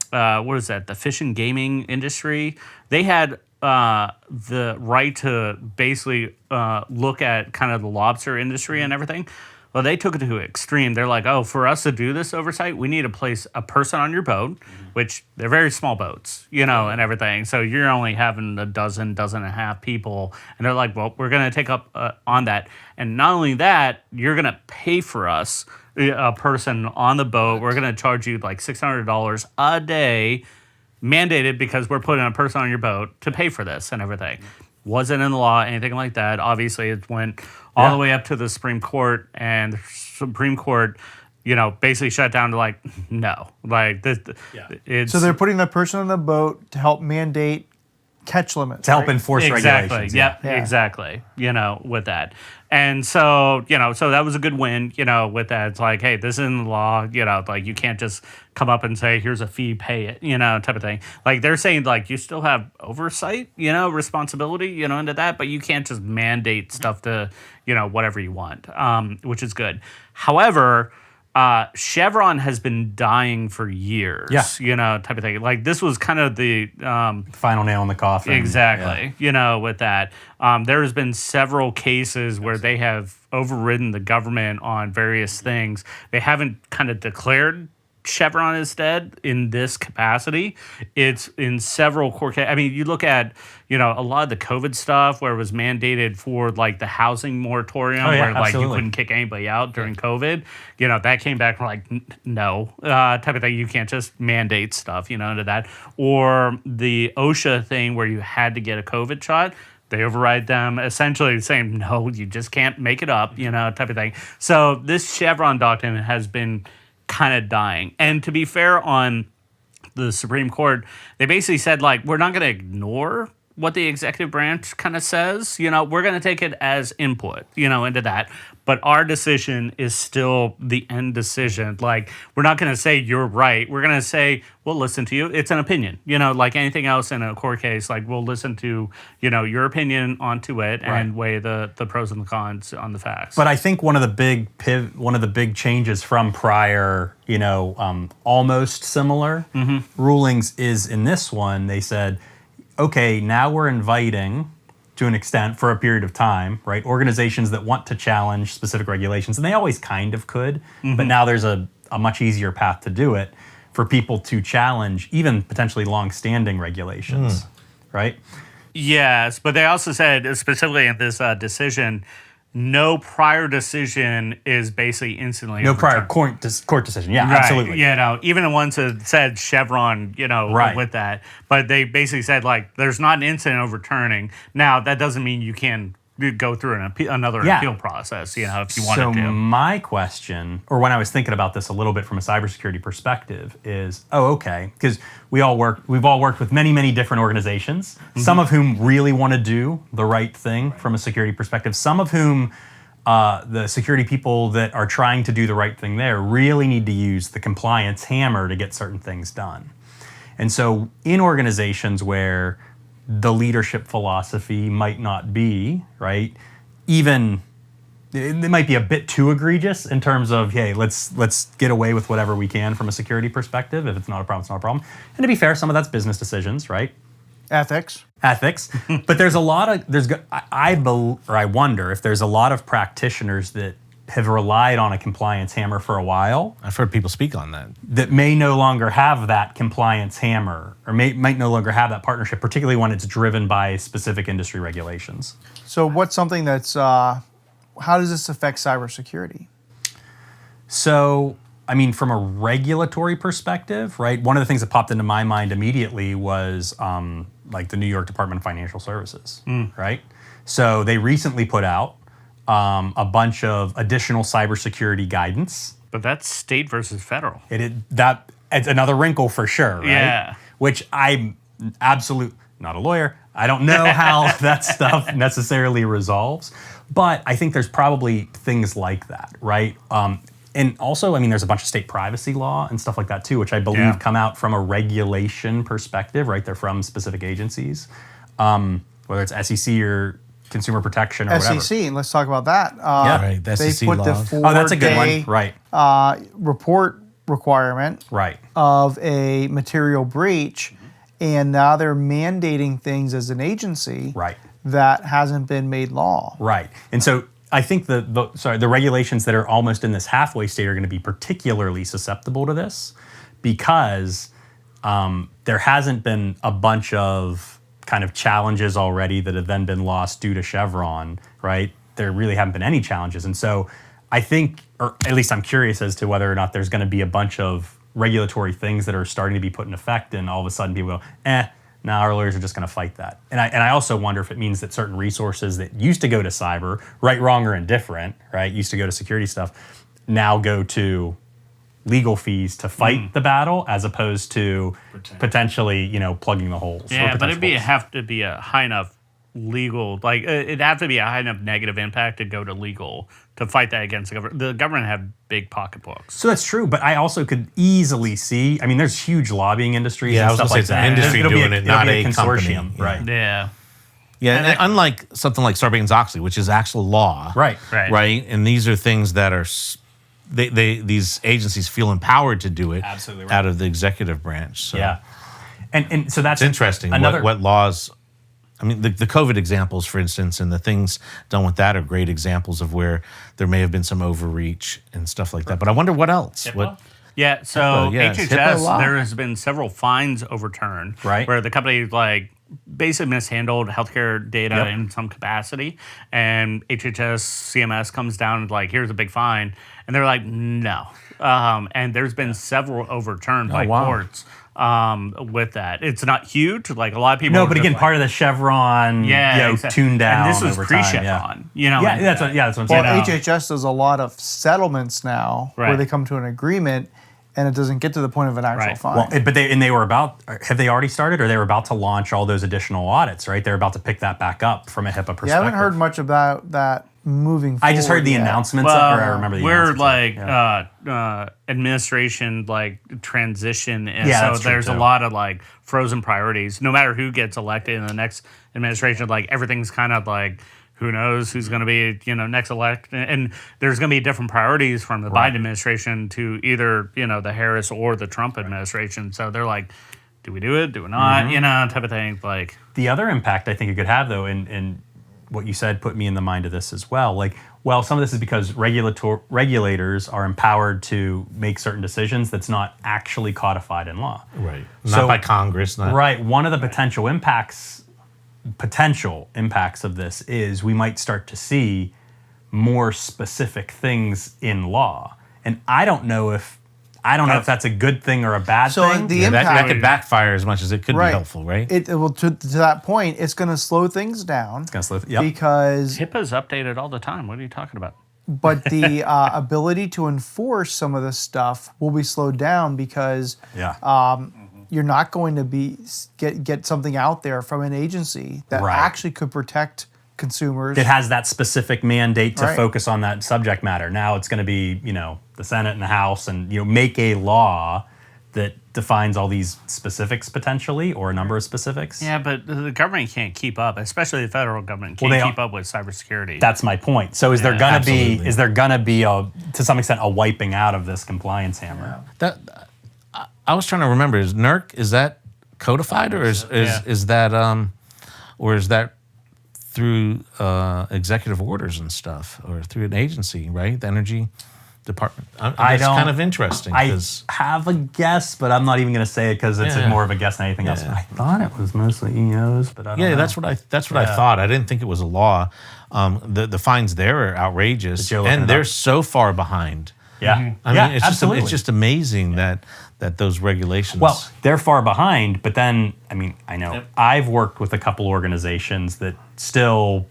Speaker 1: is that? The fish and gaming industry. They had the right to basically look at kind of the lobster industry and everything. Well, they took it to an extreme. They're like, oh, for us to do this oversight, we need to place a person on your boat, which they're very small boats, you know, and everything. So you're only having a dozen and a half people. And they're like, well, we're going to take up on that. And not only that, you're going to pay for us, a person on the boat. We're going to charge you like $600 a day, mandated because we're putting a person on your boat to pay for this and everything. Wasn't in the law, anything like that. Obviously, it went all the way up to the Supreme Court, and the Supreme Court, you know, basically shut down to like, no. Like, this, it's...
Speaker 4: So they're putting the person on the boat to help mandate catch limits.
Speaker 3: To help enforce regulations.
Speaker 1: Yeah, exactly. You know, with that. And so, you know, so that was a good win, you know, with that. It's like, hey, this is in the law, you know, like you can't just come up and say, here's a fee, pay it, you know, type of thing. Like they're saying, like, you still have oversight, you know, responsibility, you know, into that, but you can't just mandate stuff to, you know, whatever you want, which is good. However, Chevron has been dying for years, you know, type of thing. Like this was kind of the
Speaker 3: final nail in the coffin.
Speaker 1: Exactly, you know, with that. There has been several cases where they have overridden the government on various things. They haven't kind of declared Chevron is dead in this capacity. It's in several court cases. I mean, you look at, you know, a lot of the COVID stuff where it was mandated for like the housing moratorium where like you couldn't kick anybody out during COVID. You know, that came back like, no, type of thing. You can't just mandate stuff, you know, into that. Or the OSHA thing where you had to get a COVID shot. They override them, essentially saying, no, you just can't make it up, you know, type of thing. So this Chevron doctrine has been kind of dying. And to be fair on the Supreme Court, they basically said, like, we're not going to ignore what the executive branch kind of says. You know, we're going to take it as input, you know, into that. But our decision is still the end decision. Like, we're not going to say you're right. We're going to say, we'll listen to you. It's an opinion. You know, like anything else in a court case, like we'll listen to, you know, your opinion onto it and weigh the pros and the cons on the facts.
Speaker 3: But I think one of the big changes from prior, you know, almost similar rulings is in this one, they said, okay, now we're inviting, to an extent, for a period of time, right, organizations that want to challenge specific regulations, and they always kind of could, but now there's a much easier path to do it for people to challenge even potentially long-standing regulations, right?
Speaker 1: Yes, but they also said, specifically in this decision, no prior decision is basically instantly
Speaker 3: no
Speaker 1: overturned.
Speaker 3: prior court decision. Yeah, absolutely.
Speaker 1: You know, even the ones that said Chevron, you know, with that. But they basically said, like, there's not an instant overturning. Now, that doesn't mean you can go through another appeal process, you know, if you wanted to.
Speaker 3: So my question, or when I was thinking about this a little bit from a cybersecurity perspective, is, okay, because we've all worked with many, many different organizations, some of whom really want to do the right thing from a security perspective, some of whom the security people that are trying to do the right thing there really need to use the compliance hammer to get certain things done. And so in organizations where the leadership philosophy might not be, right, even it might be a bit too egregious in terms of, hey, let's get away with whatever we can from a security perspective. If it's not a problem, it's not a problem. And to be fair, some of that's business decisions, right?
Speaker 4: Ethics.
Speaker 3: But there's a lot of, I wonder if there's a lot of practitioners that have relied on a compliance hammer for a while.
Speaker 2: I've heard people speak on that.
Speaker 3: That may no longer have that compliance hammer, or might no longer have that partnership, particularly when it's driven by specific industry regulations.
Speaker 4: So what's something that's, how does this affect cybersecurity?
Speaker 3: So, I mean, from a regulatory perspective, right, one of the things that popped into my mind immediately was like the New York Department of Financial Services, right? So they recently put out a bunch of additional cybersecurity guidance.
Speaker 1: But that's state versus federal.
Speaker 3: It's another wrinkle for sure, right?
Speaker 1: Yeah.
Speaker 3: Which I'm not a lawyer. I don't know how that stuff necessarily resolves, but I think there's probably things like that, right? And also, I mean, there's a bunch of state privacy law and stuff like that too, which I believe come out from a regulation perspective, right? They're from specific agencies, whether it's SEC or Consumer Protection or whatever.
Speaker 4: SEC, and let's talk about that.
Speaker 2: Right, the
Speaker 4: They
Speaker 2: SEC
Speaker 4: put the
Speaker 2: laws.
Speaker 4: 4-day
Speaker 3: that's a good one, right?
Speaker 4: Report requirement
Speaker 3: Right.
Speaker 4: of a material breach, and now they're mandating things as an agency
Speaker 3: Right.
Speaker 4: that hasn't been made law.
Speaker 3: Right. And so I think the regulations that are almost in this halfway state are going to be particularly susceptible to this because there hasn't been a bunch of kind of challenges already that have then been lost due to Chevron, right? There really haven't been any challenges. And so I think, or at least I'm curious as to whether or not there's going to be a bunch of regulatory things that are starting to be put in effect and all of a sudden people go, now our lawyers are just going to fight that. And I also wonder if it means that certain resources that used to go to cyber, right, wrong, or indifferent, right, used to go to security stuff, now go to legal fees to fight the battle as opposed to potentially, plugging the holes.
Speaker 1: Yeah, but have to be a high enough legal, like it'd have to be a high enough negative impact to go to legal to fight that against the government. The government have big pocketbooks.
Speaker 3: So that's true, but I also could easily see, I mean, there's huge lobbying industries and stuff like that.
Speaker 2: It's an industry doing it, not a
Speaker 3: consortium,
Speaker 2: company.
Speaker 3: Right.
Speaker 1: Yeah.
Speaker 2: Yeah, and unlike something like Sarbanes-Oxley, which is actual law.
Speaker 3: Right.
Speaker 2: And these are things that are, these agencies feel empowered to do it
Speaker 3: Absolutely right.
Speaker 2: out of the executive branch. So.
Speaker 3: Yeah. And so that's
Speaker 2: It's interesting what laws. I mean, the COVID examples, for instance, and the things done with that are great examples of where there may have been some overreach and stuff like that. But I wonder what else.
Speaker 1: Yeah, so
Speaker 2: HIPAA, yes. HIPAA
Speaker 1: HHS,
Speaker 2: law.
Speaker 1: there has been several fines overturned,
Speaker 3: Right.
Speaker 1: where the company basically mishandled healthcare data in some capacity, and HHS, CMS comes down and here's a big fine, and they're like, no. And there's been several overturned by courts with that. It's not huge, like a lot of people.
Speaker 3: No, but again, part of the Chevron, tuned down.
Speaker 1: And this was
Speaker 3: over
Speaker 1: pre-Chevron,
Speaker 3: time, that's what I'm saying.
Speaker 4: Well, HHS does a lot of settlements now where they come to an agreement and it doesn't get to the point of an actual fine.
Speaker 3: Well, but they were have they already started, or they were about to launch all those additional audits, right? They're about to pick that back up from a HIPAA perspective.
Speaker 4: I haven't heard much about that moving forward.
Speaker 3: I just heard the announcements, or I remember the announcements.
Speaker 1: We're administration transition, and
Speaker 3: that's
Speaker 1: so
Speaker 3: true
Speaker 1: there's
Speaker 3: too.
Speaker 1: a lot of frozen priorities. No matter who gets elected in the next administration, everything's kind of who knows who's going to be next elect, and there's going to be different priorities from the Biden administration to either the Harris or the Trump administration. So they're like, do we do it? Do we not? Type of thing.
Speaker 3: The other impact I think it could have, though, and what you said put me in the mind of this as well. Some of this is because regulators are empowered to make certain decisions that's not actually codified in law.
Speaker 2: Right. Not by Congress.
Speaker 3: Right. One of the potential impacts of this is we might start to see more specific things in law. And I don't know if that's a good thing or a bad thing.
Speaker 4: The impact,
Speaker 2: that could backfire as much as it could be helpful, right?
Speaker 4: To that point, it's going to slow things down.
Speaker 3: It's going to slow
Speaker 4: because
Speaker 1: HIPAA's updated all the time. What are you talking about?
Speaker 4: But the ability to enforce some of this stuff will be slowed down because you're not going to get something out there from an agency that actually could protect consumers.
Speaker 3: It has that specific mandate to
Speaker 4: Right.
Speaker 3: focus on that subject matter. Now it's going to be, the Senate and the House and, make a law that defines all these specifics potentially, or a number of specifics.
Speaker 1: Yeah, but the government can't keep up, especially the federal government
Speaker 3: Well,
Speaker 1: can't
Speaker 3: they
Speaker 1: keep up with cybersecurity.
Speaker 3: That's my point. So is there going to be,
Speaker 2: absolutely.
Speaker 3: to some extent, a wiping out of this compliance hammer?
Speaker 2: That I was trying to remember. Is NERC, is that codified, or is that through executive orders and stuff, or through an agency, right? The Energy Department. It's kind of interesting.
Speaker 3: I have a guess, but I'm not even going to say it because it's
Speaker 2: Yeah.
Speaker 3: more of a guess than anything else. I thought it was mostly EOs, but I don't know.
Speaker 2: that's what I thought. I didn't think it was a law. The fines there are outrageous, and they're so far behind.
Speaker 3: Yeah,
Speaker 2: I mean, it's
Speaker 3: absolutely.
Speaker 2: just amazing that those regulations.
Speaker 3: Well, they're far behind, but then, I know I've worked with a couple organizations that still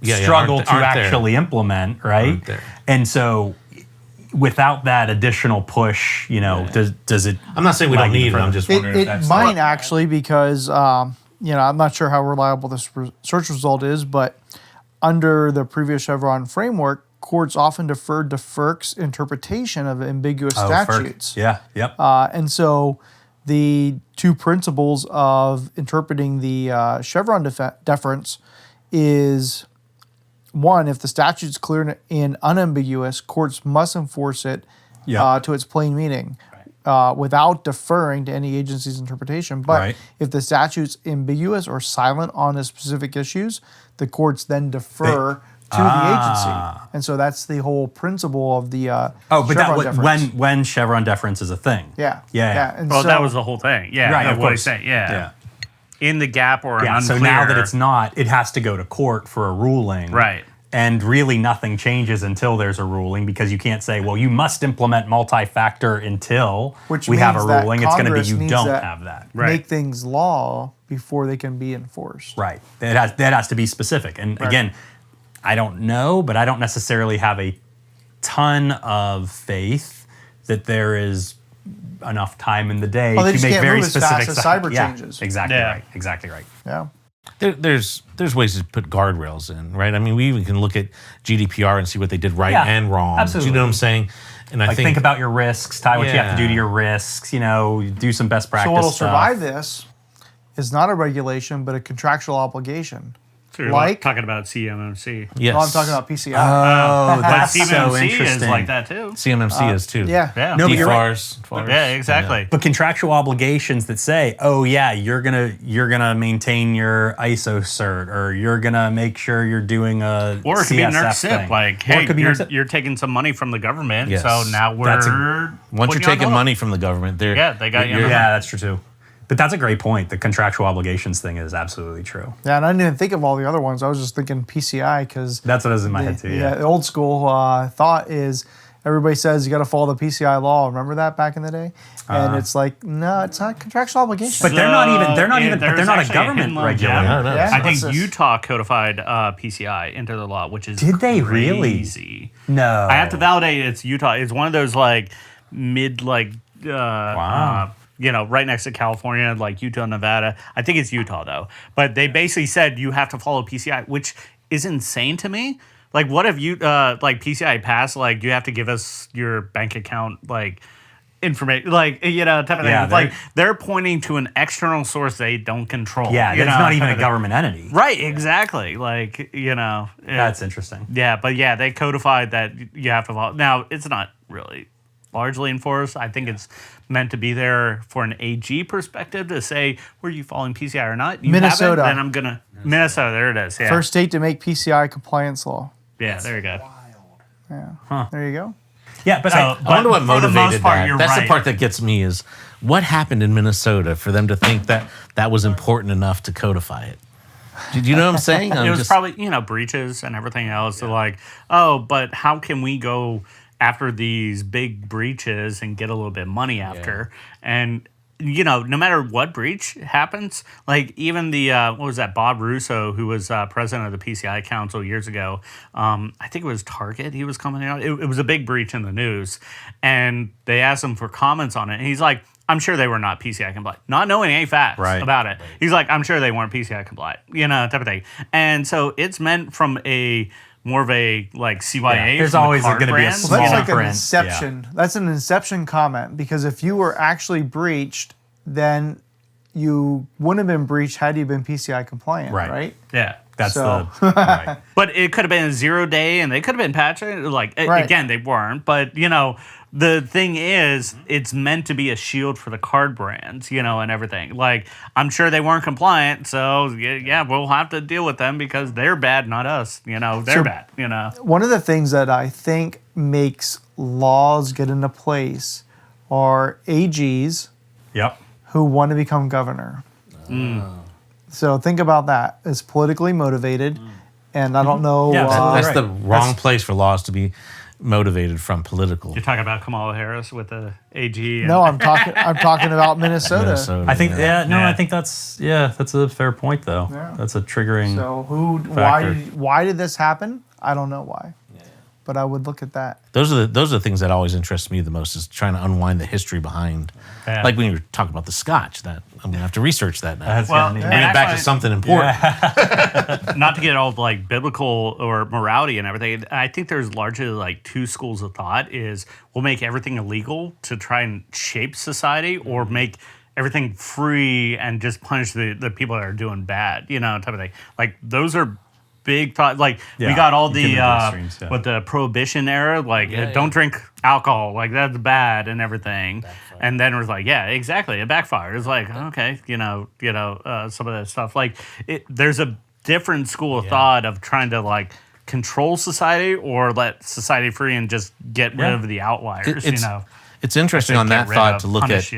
Speaker 3: struggle to
Speaker 2: aren't there.
Speaker 3: actually implement, right?
Speaker 2: Aren't there.
Speaker 3: And so without that additional push, does it...
Speaker 2: I'm not saying we don't need it. I'm just wondering if
Speaker 4: It
Speaker 2: that's
Speaker 4: might actually, because I'm not sure how reliable this search result is, but under the previous Chevron framework, courts often deferred to FERC's interpretation of ambiguous statutes.
Speaker 3: Yeah, yep.
Speaker 4: And so the two principles of interpreting the Chevron deference is, one, if the statute's clear and unambiguous, courts must enforce it to its plain meaning without deferring to any agency's interpretation. But if the statute's ambiguous or silent on the specific issues, the courts then defer to the agency. And so that's the whole principle of the Chevron deference.
Speaker 3: when Chevron deference is a thing.
Speaker 4: Yeah. And
Speaker 1: well,
Speaker 4: so,
Speaker 1: that was the whole thing. Yeah,
Speaker 3: Right, of
Speaker 1: what
Speaker 3: course.
Speaker 1: he's saying. Yeah. In the gap or an
Speaker 3: So
Speaker 1: unclear.
Speaker 3: now that it's not, it has to go to court for a ruling.
Speaker 1: Right.
Speaker 3: And really nothing changes until there's a ruling, because you can't say, well, you must implement multi-factor until we have a
Speaker 4: means that
Speaker 3: ruling. It's going to be
Speaker 4: Congress
Speaker 3: you
Speaker 4: needs
Speaker 3: don't
Speaker 4: to
Speaker 3: have that.
Speaker 4: make things law before they can be enforced.
Speaker 3: Right. That has to be specific. And again, I don't know, but I don't necessarily have a ton of faith that there is enough time in the day
Speaker 4: Well, they
Speaker 3: to
Speaker 4: just
Speaker 3: make
Speaker 4: can't
Speaker 3: very
Speaker 4: move as
Speaker 3: specific
Speaker 4: fast as cyber changes.
Speaker 3: Exactly right. Exactly right.
Speaker 4: Yeah.
Speaker 2: There's ways to put guardrails in, right? I mean, we even can look at GDPR and see what they did right and wrong.
Speaker 3: Absolutely.
Speaker 2: Do you know what I'm saying? And I
Speaker 3: Think about your risks, tie what you have to do to your risks, do some best practice
Speaker 4: So what will
Speaker 3: stuff.
Speaker 4: survive this is not a regulation, but a contractual obligation.
Speaker 1: So you're
Speaker 4: Like-
Speaker 1: talking about CMMC.
Speaker 2: yes,
Speaker 4: No, I'm talking about PCI.
Speaker 3: Oh,
Speaker 1: But
Speaker 3: that's so
Speaker 1: CMMC
Speaker 3: interesting.
Speaker 1: is like that too.
Speaker 2: CMMC is too.
Speaker 4: yeah.
Speaker 3: No, but you're right.
Speaker 2: DFARS.
Speaker 1: Yeah, exactly.
Speaker 3: But contractual obligations that say, oh yeah, you're gonna maintain your ISO cert, or you're gonna make sure you're doing a
Speaker 1: Or it could be
Speaker 3: CSF
Speaker 1: NERC SIP,
Speaker 3: thing.
Speaker 1: like,
Speaker 3: Or it
Speaker 1: hey,
Speaker 3: could be NERC SIP.
Speaker 1: you're taking some money from the government,
Speaker 2: Yes.
Speaker 1: so now
Speaker 3: That's
Speaker 1: we're
Speaker 2: Once you're
Speaker 1: putting you on
Speaker 2: taking
Speaker 1: the
Speaker 2: money from the government, they're
Speaker 1: they got you on
Speaker 2: you're-
Speaker 1: the
Speaker 3: Yeah, that's true too. But that's a great point. The contractual obligations thing is absolutely true.
Speaker 4: Yeah, and I didn't even think of all the other ones. I was just thinking PCI because
Speaker 3: That's what was in my head too. Yeah.
Speaker 4: the old school thought is everybody says you got to follow the PCI law. Remember that back in the day? And it's like, no, it's not a contractual obligation.
Speaker 3: But they're not even. They're not
Speaker 1: yeah,
Speaker 3: even.
Speaker 1: there's
Speaker 3: They're not a
Speaker 1: actually a
Speaker 3: government
Speaker 1: hidden law.
Speaker 3: regulator.
Speaker 2: Yeah, no.
Speaker 4: Yeah.
Speaker 1: I think
Speaker 4: What's this?
Speaker 1: Utah codified PCI into the law, which is
Speaker 3: Did they really?
Speaker 1: crazy.
Speaker 3: No.
Speaker 1: I have to validate it's Utah. It's one of those like mid
Speaker 3: Wow.
Speaker 1: right next to California, like Utah, Nevada. I think it's Utah though. But they basically said you have to follow PCI, which is insane to me. Like, what if you like PCI passed? Like, you have to give us your bank account like information, like type of thing.
Speaker 3: Yeah,
Speaker 1: It's like they're pointing to an external source they don't control.
Speaker 3: Yeah,
Speaker 1: you
Speaker 3: it's
Speaker 1: know,
Speaker 3: not even
Speaker 1: type
Speaker 3: a
Speaker 1: of thing.
Speaker 3: government entity.
Speaker 1: Right, exactly. Like,
Speaker 3: That's interesting.
Speaker 1: yeah, but yeah, they codified that you have to follow. Now, it's not really largely enforced. I think it's meant to be there for an AG perspective to say, were you following PCI or not? You
Speaker 4: Minnesota.
Speaker 1: haven't, then I'm going to... Minnesota, there it is. Yeah.
Speaker 4: First state to make PCI compliance law.
Speaker 1: Yeah, there you go.
Speaker 4: There you go.
Speaker 3: Yeah, but
Speaker 1: So-
Speaker 3: I
Speaker 2: I wonder what
Speaker 1: For the most
Speaker 2: motivated
Speaker 1: part,
Speaker 2: that.
Speaker 1: you're
Speaker 2: That's
Speaker 1: right.
Speaker 2: the part that gets me is what happened in Minnesota for them to think that that was important enough to codify it. Did you know what I'm saying?
Speaker 1: It was probably, breaches and everything else. So like, oh, but how can we go after these big breaches and get a little bit of money after? And, no matter what breach happens, like even the, what was that, Bob Russo, who was president of the PCI Council years ago, I think it was Target he was commenting on. It was a big breach in the news. And they asked him for comments on it. And he's like, I'm sure they were not PCI compliant, not knowing any facts about it. He's like, I'm sure they weren't PCI compliant, type of thing. And so it's meant from a more of a like CYA.
Speaker 3: There's always going to be a small
Speaker 4: that's like
Speaker 3: print.
Speaker 4: an inception. Yeah. That's an inception comment, because if you were actually breached, then you wouldn't have been breached had you been PCI compliant, right?
Speaker 1: Yeah.
Speaker 3: That's
Speaker 4: so.
Speaker 3: right.
Speaker 1: But it could have been a 0 day, and they could have been patching. Like again, they weren't. But the thing is, it's meant to be a shield for the card brands, and everything. Like I'm sure they weren't compliant, so yeah, we'll have to deal with them because they're bad, not us. They're bad.
Speaker 4: One of the things that I think makes laws get into place are AGs.
Speaker 3: Yep.
Speaker 4: Who want to become governor. So think about that. It's politically motivated, and I don't know.
Speaker 3: Yeah,
Speaker 2: that's the wrong place for laws to be motivated from political.
Speaker 1: You're talking about Kamala Harris with the AG.
Speaker 4: No, I'm talking about Minnesota.
Speaker 3: I think I think that's a fair point though.
Speaker 4: Yeah.
Speaker 3: That's a triggering.
Speaker 4: So why did this happen? I don't know why. But I would look at that.
Speaker 2: Those are the things that always interest me the most, is trying to unwind the history behind.
Speaker 1: Yeah.
Speaker 2: Like when you were talking about the Scotch, that I'm gonna have to research that now.
Speaker 3: Bring
Speaker 2: it back to something important.
Speaker 1: Not to get all like biblical or morality and everything. I think there's largely like two schools of thought: is we'll make everything illegal to try and shape society, or make everything free and just punish the people that are doing bad, type of thing. Like those are big thought. Like we got all the with the prohibition era, like don't drink alcohol, like that's bad and everything. And then it was like, yeah, exactly, it backfired. It's like, okay, some of that stuff. Like there's a different school of thought of trying to like control society or let society free and just get rid of the outliers.
Speaker 2: It's interesting on that thought to look at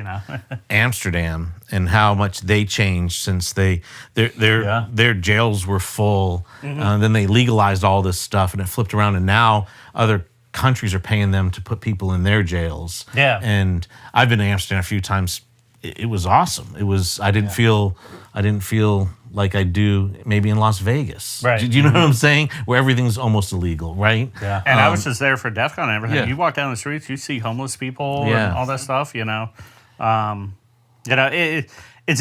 Speaker 2: Amsterdam and how much they changed since their jails were full. Then they legalized all this stuff, and it flipped around, and now other countries are paying them to put people in their jails.
Speaker 1: Yeah.
Speaker 2: And I've been to Amsterdam a few times. It was awesome. I didn't feel like I do maybe in Las Vegas.
Speaker 1: Right.
Speaker 2: Do you know what I'm saying? Where everything's almost illegal, right?
Speaker 3: Yeah.
Speaker 1: And I was just there for DEF CON and everything.
Speaker 2: Yeah.
Speaker 1: You walk down the streets, you see homeless people and all that stuff, it's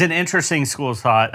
Speaker 1: an interesting school of thought,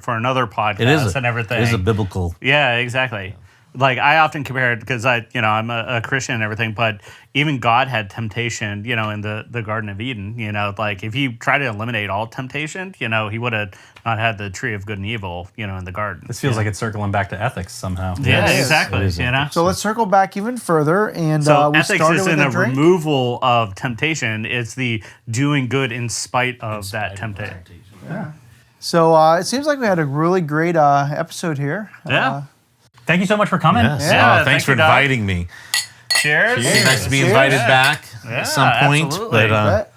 Speaker 1: for another podcast and everything.
Speaker 2: It is a biblical.
Speaker 1: Yeah, exactly. Like I often compare it because I'm a Christian and everything, but even God had temptation, in the Garden of Eden. Like if you try to eliminate all temptation, he would have not had the tree of good and evil, in the garden.
Speaker 3: This feels like it's circling back to ethics somehow.
Speaker 1: Yeah, exactly.
Speaker 4: So let's circle back even further, and
Speaker 1: so
Speaker 4: we
Speaker 1: ethics
Speaker 4: started
Speaker 1: isn't
Speaker 4: with
Speaker 1: a
Speaker 4: drink.
Speaker 1: removal of temptation; it's the doing good in spite of that temptation.
Speaker 4: Yeah. So it seems like we had a really great episode here.
Speaker 1: Yeah.
Speaker 3: Thank you so much for coming.
Speaker 2: Yes.
Speaker 1: Yeah,
Speaker 2: Thanks for
Speaker 1: Doug.
Speaker 2: inviting me.
Speaker 1: Cheers.
Speaker 2: It's nice to be
Speaker 4: Cheers.
Speaker 2: invited back at some point.
Speaker 1: absolutely.
Speaker 2: But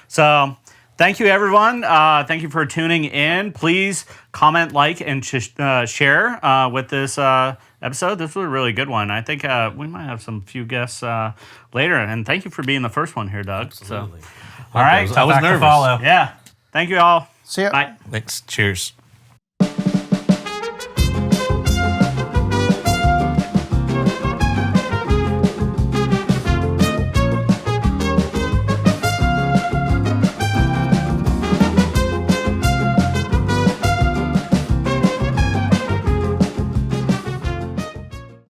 Speaker 1: So, thank you, everyone. Thank you for tuning in. Please comment, like, and share with this episode. This was a really good one. I think we might have some few guests later. And thank you for being the first one here, Doug.
Speaker 2: Absolutely.
Speaker 1: So, all right.
Speaker 2: I was nervous.
Speaker 3: Follow.
Speaker 1: Yeah. Thank you all.
Speaker 4: See ya.
Speaker 1: Bye.
Speaker 2: Thanks. Cheers.